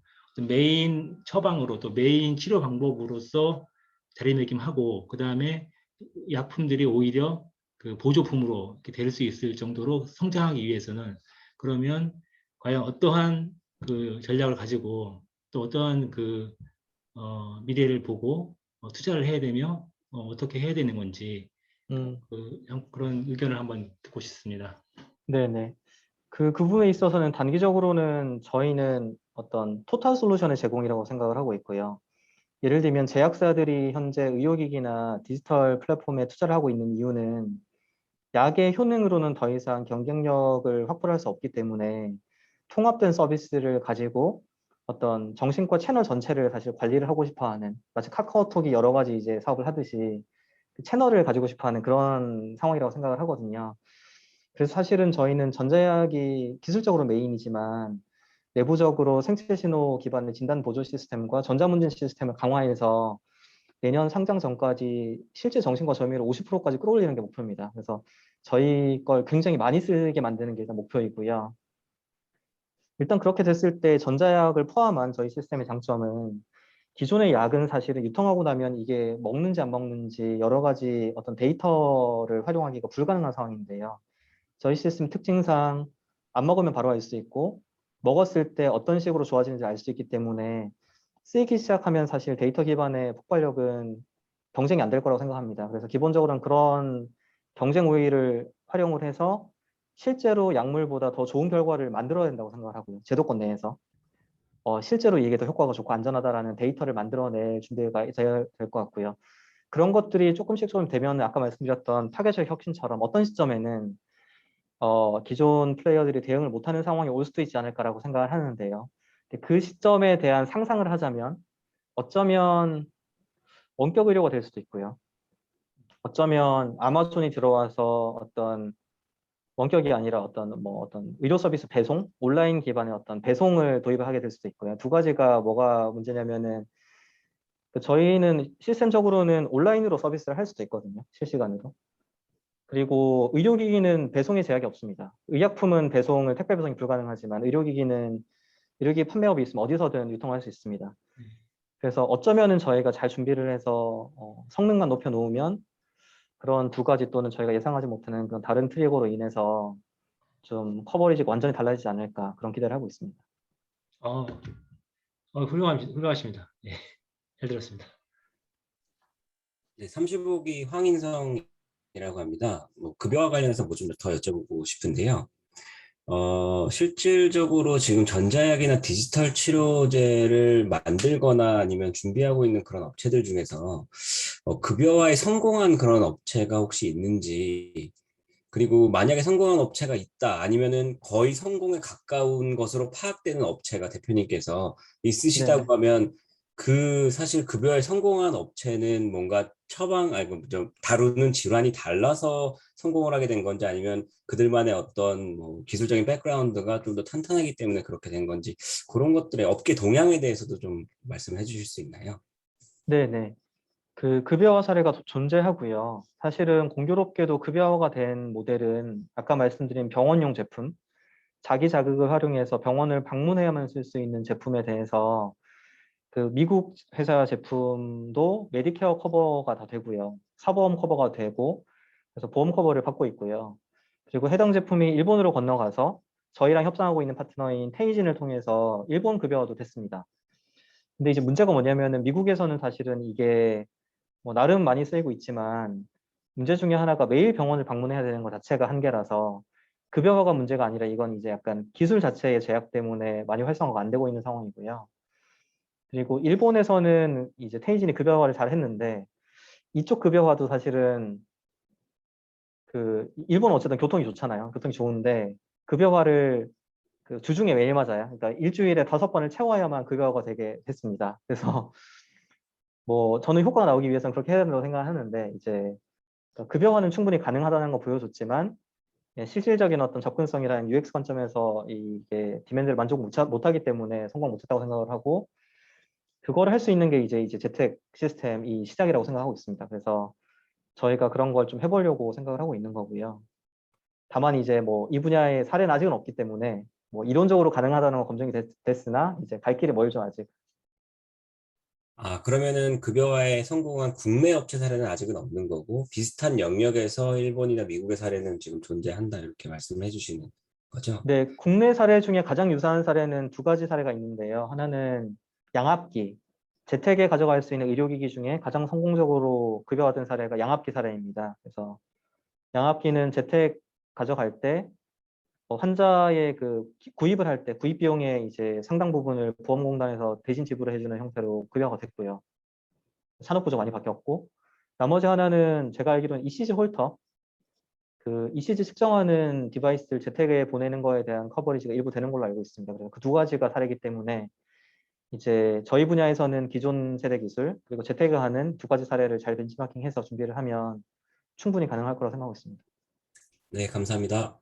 메인 처방으로 또 메인 치료 방법으로서 자리매김하고 그 다음에 약품들이 오히려 그 보조품으로 이렇게 될 수 있을 정도로 성장하기 위해서는 그러면 과연 어떠한 그 전략을 가지고 또 어떠한 미래를 보고 투자를 해야 되며 어떻게 해야 되는 건지 음, 그런 의견을 한번 듣고 싶습니다. 네네. 그 부분에 있어서는 단기적으로는 저희는 어떤 토탈 솔루션의 제공이라고 생각을 하고 있고요. 예를 들면 제약사들이 현재 의료기기나 디지털 플랫폼에 투자를 하고 있는 이유는 약의 효능으로는 더 이상 경쟁력을 확보할 수 없기 때문에 통합된 서비스를 가지고 어떤 정신과 채널 전체를 사실 관리를 하고 싶어하는, 마치 카카오톡이 여러 가지 이제 사업을 하듯이 그 채널을 가지고 싶어하는 그런 상황이라고 생각을 하거든요. 그래서 사실은 저희는 전자약이 기술적으로 메인이지만 내부적으로 생체 신호 기반의 진단 보조 시스템과 전자문진 시스템을 강화해서 내년 상장 전까지 실제 정신과 점유율 50%까지 끌어올리는 게 목표입니다. 그래서 저희 걸 굉장히 많이 쓰게 만드는 게 일단 목표이고요. 일단 그렇게 됐을 때 전자약을 포함한 저희 시스템의 장점은 기존의 약은 사실은 유통하고 나면 이게 먹는지 안 먹는지 여러 가지 어떤 데이터를 활용하기가 불가능한 상황인데요. 저희 시스템 특징상 안 먹으면 바로 알 수 있고 먹었을 때 어떤 식으로 좋아지는지 알 수 있기 때문에 쓰이기 시작하면 사실 데이터 기반의 폭발력은 경쟁이 안 될 거라고 생각합니다. 그래서 기본적으로는 그런 경쟁 우위를 활용을 해서 실제로 약물보다 더 좋은 결과를 만들어야 된다고 생각을 하고요. 제도권 내에서. 실제로 이게 더 효과가 좋고 안전하다라는 데이터를 만들어낼 준비가 돼야 될 것 같고요. 그런 것들이 조금씩 좀 되면 아까 말씀드렸던 타겟의 혁신처럼 어떤 시점에는 기존 플레이어들이 대응을 못하는 상황이 올 수도 있지 않을까라고 생각을 하는데요. 근데 그 시점에 대한 상상을 하자면 어쩌면 원격 의료가 될 수도 있고요. 어쩌면 아마존이 들어와서 어떤 원격이 아니라 어떤 의료 서비스 배송, 온라인 기반의 어떤 배송을 도입을 하게 될 수도 있고요. 두 가지가 뭐가 문제냐면은 저희는 시스템적으로는 온라인으로 서비스를 할 수도 있거든요. 실시간으로. 그리고 의료기기는 배송에 제약이 없습니다. 의약품은 택배 배송이 불가능하지만 의료기기 판매업이 있으면 어디서든 유통할 수 있습니다. 그래서 어쩌면은 저희가 잘 준비를 해서 성능만 높여 놓으면 그런 두 가지 또는 저희가 예상하지 못하는 그런 다른 트리거로 인해서 좀 커버리지가 완전히 달라지지 않을까 그런 기대를 하고 있습니다. 훌륭하십니다. 예, 잘 들었습니다. 네, 35기 황인성이라고 합니다. 급여와 관련해서 뭐 좀 더 여쭤보고 싶은데요. 실질적으로 지금 전자약이나 디지털 치료제를 만들거나 아니면 준비하고 있는 그런 업체들 중에서 급여화에 성공한 그런 업체가 혹시 있는지, 그리고 만약에 성공한 업체가 있다 아니면은 거의 성공에 가까운 것으로 파악되는 업체가 대표님께서 있으시다고 네네. 하면 그 사실 급여에 성공한 업체는 뭔가 좀 다루는 질환이 달라서 성공을 하게 된 건지 아니면 그들만의 어떤 뭐 기술적인 백그라운드가 좀 더 탄탄하기 때문에 그렇게 된 건지 그런 것들의 업계 동향에 대해서도 좀 말씀해 주실 수 있나요? 네네. 그 급여화 사례가 존재하고요. 사실은 공교롭게도 급여화가 된 모델은 아까 말씀드린 병원용 제품, 자기 자극을 활용해서 병원을 방문해야만 쓸 수 있는 제품에 대해서 그 미국 회사 제품도 메디케어 커버가 다 되고요. 사보험 커버가 되고 그래서 보험 커버를 받고 있고요. 그리고 해당 제품이 일본으로 건너가서 저희랑 협상하고 있는 파트너인 테이진을 통해서 일본 급여화도 됐습니다. 근데 이제 문제가 뭐냐면은 미국에서는 사실은 이게 뭐 나름 많이 쓰이고 있지만 문제 중에 하나가 매일 병원을 방문해야 되는 것 자체가 한계라서 급여화가 문제가 아니라 이건 이제 약간 기술 자체의 제약 때문에 많이 활성화가 안 되고 있는 상황이고요. 그리고 일본에서는 이제 테이진이 급여화를 잘 했는데 이쪽 급여화도 사실은 그 일본은 어쨌든 교통이 좋잖아요. 교통이 좋은데 급여화를 그 주중에 매일 맞아요. 그러니까 일주일에 5번을 채워야만 급여화가 되게 됐습니다. 그래서 뭐 저는 효과가 나오기 위해서는 그렇게 해야 된다고 생각하는데 이제 급여화는 충분히 가능하다는 거 보여줬지만 실질적인 어떤 접근성이라는 UX 관점에서 이게 디맨드를 만족 못하기 때문에 성공 못했다고 생각을 하고 그거를 할 수 있는 게 이제 재택 시스템이 시작이라고 생각하고 있습니다. 그래서 저희가 그런 걸 좀 해보려고 생각을 하고 있는 거고요. 다만 이제 뭐 이 분야의 사례는 아직은 없기 때문에 뭐 이론적으로 가능하다는 건 검증이 됐으나 이제 갈 길이 멀죠 아직. 그러면은 급여화에 성공한 국내 업체 사례는 아직은 없는 거고 비슷한 영역에서 일본이나 미국의 사례는 지금 존재한다 이렇게 말씀해 주시는 거죠? 네, 국내 사례 중에 가장 유사한 사례는 두 가지 사례가 있는데요. 하나는 양압기, 재택에 가져갈 수 있는 의료기기 중에 가장 성공적으로 급여화된 사례가 양압기 사례입니다. 그래서 양압기는 재택 가져갈 때 환자의 그 구입을 할 때 구입 비용의 이제 상당 부분을 보험공단에서 대신 지불을 해주는 형태로 급여가 됐고요. 산업 구조 많이 바뀌었고 나머지 하나는 제가 알기로는 ECG 홀터 그 ECG 측정하는 디바이스를 재택에 보내는 거에 대한 커버리지가 일부 되는 걸로 알고 있습니다. 그래서 그 두 가지가 다르기 때문에 이제 저희 분야에서는 기존 세대 기술 그리고 재택에 하는 두 가지 사례를 잘 벤치마킹해서 준비를 하면 충분히 가능할 거라고 생각하고 있습니다. 네, 감사합니다.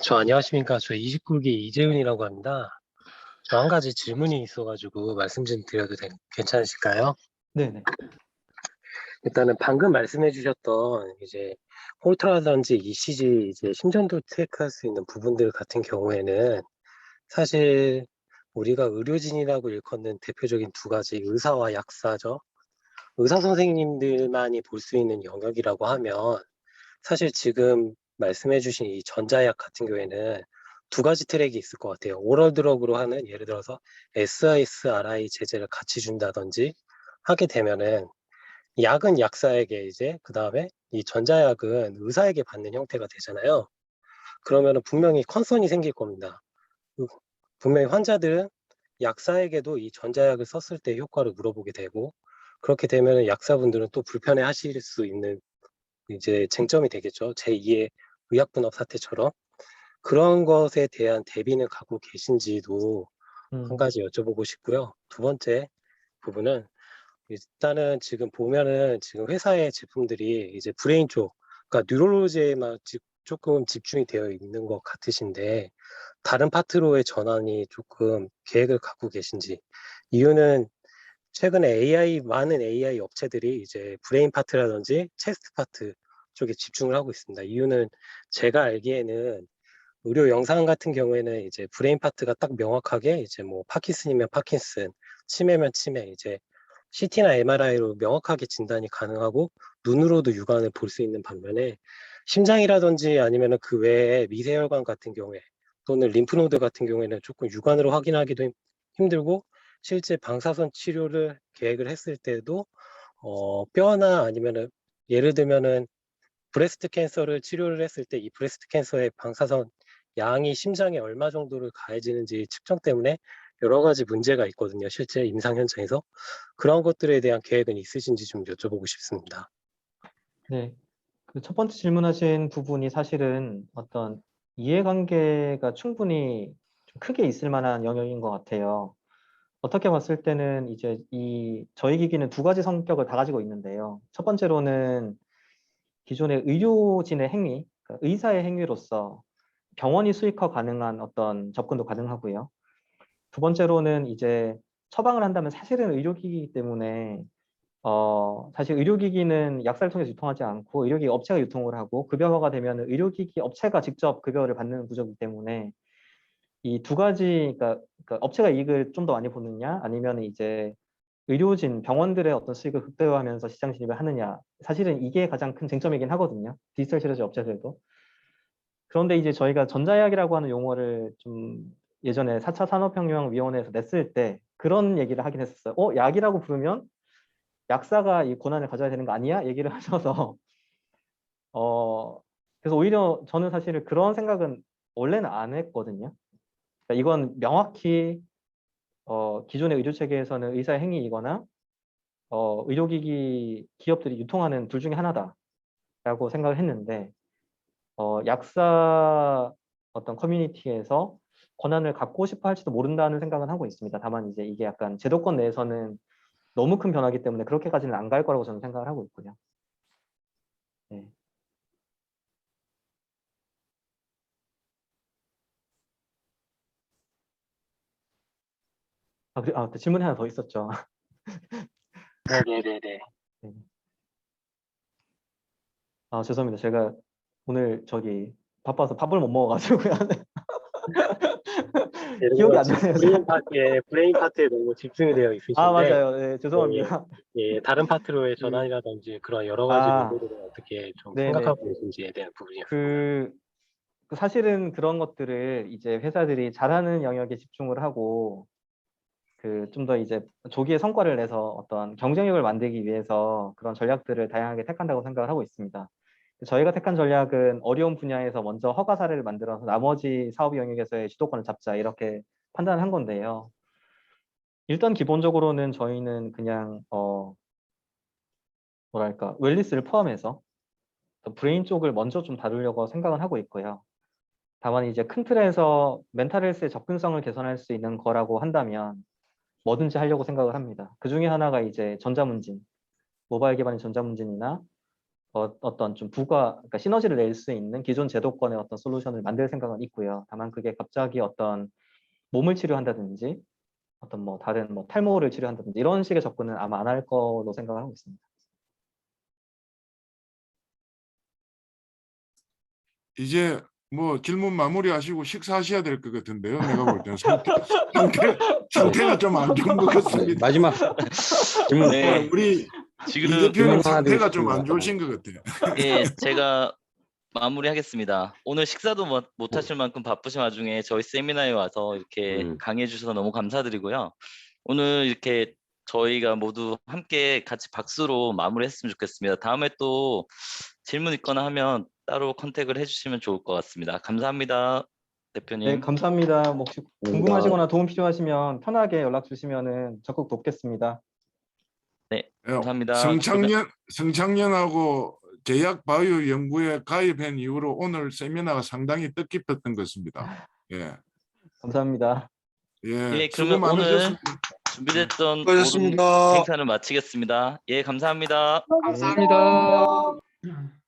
저 안녕하십니까. 저 29기 이재훈이라고 합니다. 저 한 가지 질문이 있어가지고 말씀 좀 드려도 괜찮으실까요? 네네. 일단은 방금 말씀해 주셨던 이제 홀트라든지 ECG 이제 심전도 체크할 수 있는 부분들 같은 경우에는 사실 우리가 의료진이라고 일컫는 대표적인 두 가지 의사와 약사죠. 의사 선생님들만이 볼 수 있는 영역이라고 하면 사실 지금 말씀해 주신 이 전자약 같은 경우에는 두 가지 트랙이 있을 것 같아요. 오럴 드럭으로 하는 예를 들어서 SISRI 제제를 같이 준다든지 하게 되면은 약은 약사에게 이제 그 다음에 이 전자약은 의사에게 받는 형태가 되잖아요. 그러면은 분명히 컨선이 생길 겁니다. 분명히 환자들은 약사에게도 이 전자약을 썼을 때 효과를 물어보게 되고 그렇게 되면은 약사분들은 또 불편해 하실 수 있는 이제 쟁점이 되겠죠. 제2의 의약분업 사태처럼. 그런 것에 대한 대비는 갖고 계신지도 한 가지 여쭤보고 싶고요. 두 번째 부분은 일단은 지금 보면은 지금 회사의 제품들이 이제 브레인 쪽, 그러니까 뉴럴로지에만 조금 집중이 되어 있는 것 같으신데 다른 파트로의 전환이 조금 계획을 갖고 계신지. 이유는 최근에 많은 AI 업체들이 이제 브레인 파트라든지 체스트 파트 쪽에 집중을 하고 있습니다. 이유는 제가 알기에는 의료 영상 같은 경우에는 이제 브레인 파트가 딱 명확하게 이제 뭐 파킨슨이면 파킨슨, 치매면 치매, 이제 CT나 MRI로 명확하게 진단이 가능하고 눈으로도 육안을 볼 수 있는 반면에 심장이라든지 아니면은 그 외에 미세혈관 같은 경우에 또는 림프노드 같은 경우에는 조금 육안으로 확인하기도 힘들고 실제 방사선 치료를 계획을 했을 때도 뼈나 아니면은 예를 들면은 브레스트 캔서를 치료를 했을 때 이 브레스트 캔서의 방사선 양이 심장에 얼마 정도를 가해지는지 측정 때문에 여러 가지 문제가 있거든요. 실제 임상 현장에서. 그런 것들에 대한 계획은 있으신지 좀 여쭤보고 싶습니다. 네. 그 첫 번째 질문하신 부분이 사실은 어떤 이해관계가 충분히 좀 크게 있을 만한 영역인 것 같아요. 어떻게 봤을 때는 이제 저희 기기는 두 가지 성격을 다 가지고 있는데요. 첫 번째로는 기존의 의료진의 행위, 그러니까 의사의 행위로서 병원이 수익화 가능한 어떤 접근도 가능하고요. 두 번째로는 이제 처방을 한다면 사실은 의료기기이기 때문에 사실 의료기기는 약사를 통해서 유통하지 않고 의료기기 업체가 유통을 하고 급여화가 되면 의료기기 업체가 직접 급여를 받는 구조이기 때문에 이 두 가지, 그러니까 업체가 이익을 좀 더 많이 보느냐 아니면 이제 의료진, 병원들의 어떤 수익을 극대화하면서 시장 진입을 하느냐 사실은 이게 가장 큰 쟁점이긴 하거든요. 디지털 치료제 업체들도. 그런데 이제 저희가 전자약이라고 하는 용어를 좀 예전에 4차 산업혁명위원회에서 냈을 때 그런 얘기를 하긴 했었어요. 약이라고 부르면 약사가 이 권한을 가져야 되는 거 아니야? 얘기를 하셔서 그래서 오히려 저는 사실 그런 생각은 원래는 안 했거든요. 그러니까 이건 명확히 기존의 의료 체계에서는 의사의 행위이거나 의료기기 기업들이 유통하는 둘 중에 하나다라고 생각을 했는데 약사 어떤 커뮤니티에서 권한을 갖고 싶어 할지도 모른다는 생각은 하고 있습니다. 다만 이제 이게 약간 제도권 내에서는 너무 큰 변화기 때문에 그렇게까지는 안 갈 거라고 저는 생각을 하고 있고요. 네. 또 질문이 하나 더 있었죠. 네네네네. 네. 죄송합니다. 제가 오늘 바빠서 밥을 못 먹어가지고요. 기억이 안 나네요. 브레인 파트에 너무 집중이 되어 있으신데 맞아요. 네, 죄송합니다. 다른 파트로의 그- 전환이라든지 그런 여러 가지 문제들을 어떻게 좀 네네. 생각하고 계신지에 대한 부분이었습니다. 사실은 그런 것들을 이제 회사들이 잘하는 영역에 집중을 하고 좀 더 이제 조기에 성과를 내서 어떤 경쟁력을 만들기 위해서 그런 전략들을 다양하게 택한다고 생각을 하고 있습니다. 저희가 택한 전략은 어려운 분야에서 먼저 허가 사례를 만들어서 나머지 사업 영역에서의 주도권을 잡자 이렇게 판단한 건데요. 일단 기본적으로는 저희는 그냥 뭐랄까 웰니스를 포함해서 브레인 쪽을 먼저 좀 다루려고 생각은 하고 있고요. 다만 이제 큰 틀에서 멘탈 헬스의 접근성을 개선할 수 있는 거라고 한다면 뭐든지 하려고 생각을 합니다. 그 중에 하나가 이제 전자문진, 모바일 기반의 전자문진이나 어떤 좀 그러니까 시너지를 낼 수 있는 기존 제도권의 어떤 솔루션을 만들 생각은 있고요. 다만 그게 갑자기 어떤 몸을 치료한다든지 어떤 뭐 다른 뭐 탈모를 치료한다든지 이런 식의 접근은 아마 안 할 거로 생각을 하고 있습니다. 이제 뭐 질문 마무리하시고 식사하셔야 될 것 같은데요. 내가 볼 때는 상태가 좀 안 좋은 것 같습니다. 마지막 질문. 네, 우리 이 지금 대표님 질문 하나 상태가 좀 드리겠습니다. 안 좋으신 것 같아요. 예, 제가 마무리하겠습니다. 오늘 식사도 못 하실 만큼 바쁘신 와중에 저희 세미나에 와서 이렇게 강의해 주셔서 너무 감사드리고요. 오늘 이렇게 저희가 모두 함께 같이 박수로 마무리했으면 좋겠습니다. 다음에 또 질문 있거나 하면 따로 컨택을 해주시면 좋을 것 같습니다. 감사합니다, 대표님. 네, 감사합니다. 뭐 혹시 궁금하시거나 도움 필요하시면 편하게 연락 주시면은 적극 돕겠습니다. 네, 감사합니다. 성창년하고 제약바이오 연구에 가입한 이후로 오늘 세미나가 상당히 뜻깊었던 것 같습니다. 예, 감사합니다. 예, 예, 수고 그러면 오늘 많으셨습니다. 준비됐던 모든 수고하셨습니다. 행사를 마치겠습니다. 예, 감사합니다. 수고하셨습니다. 감사합니다.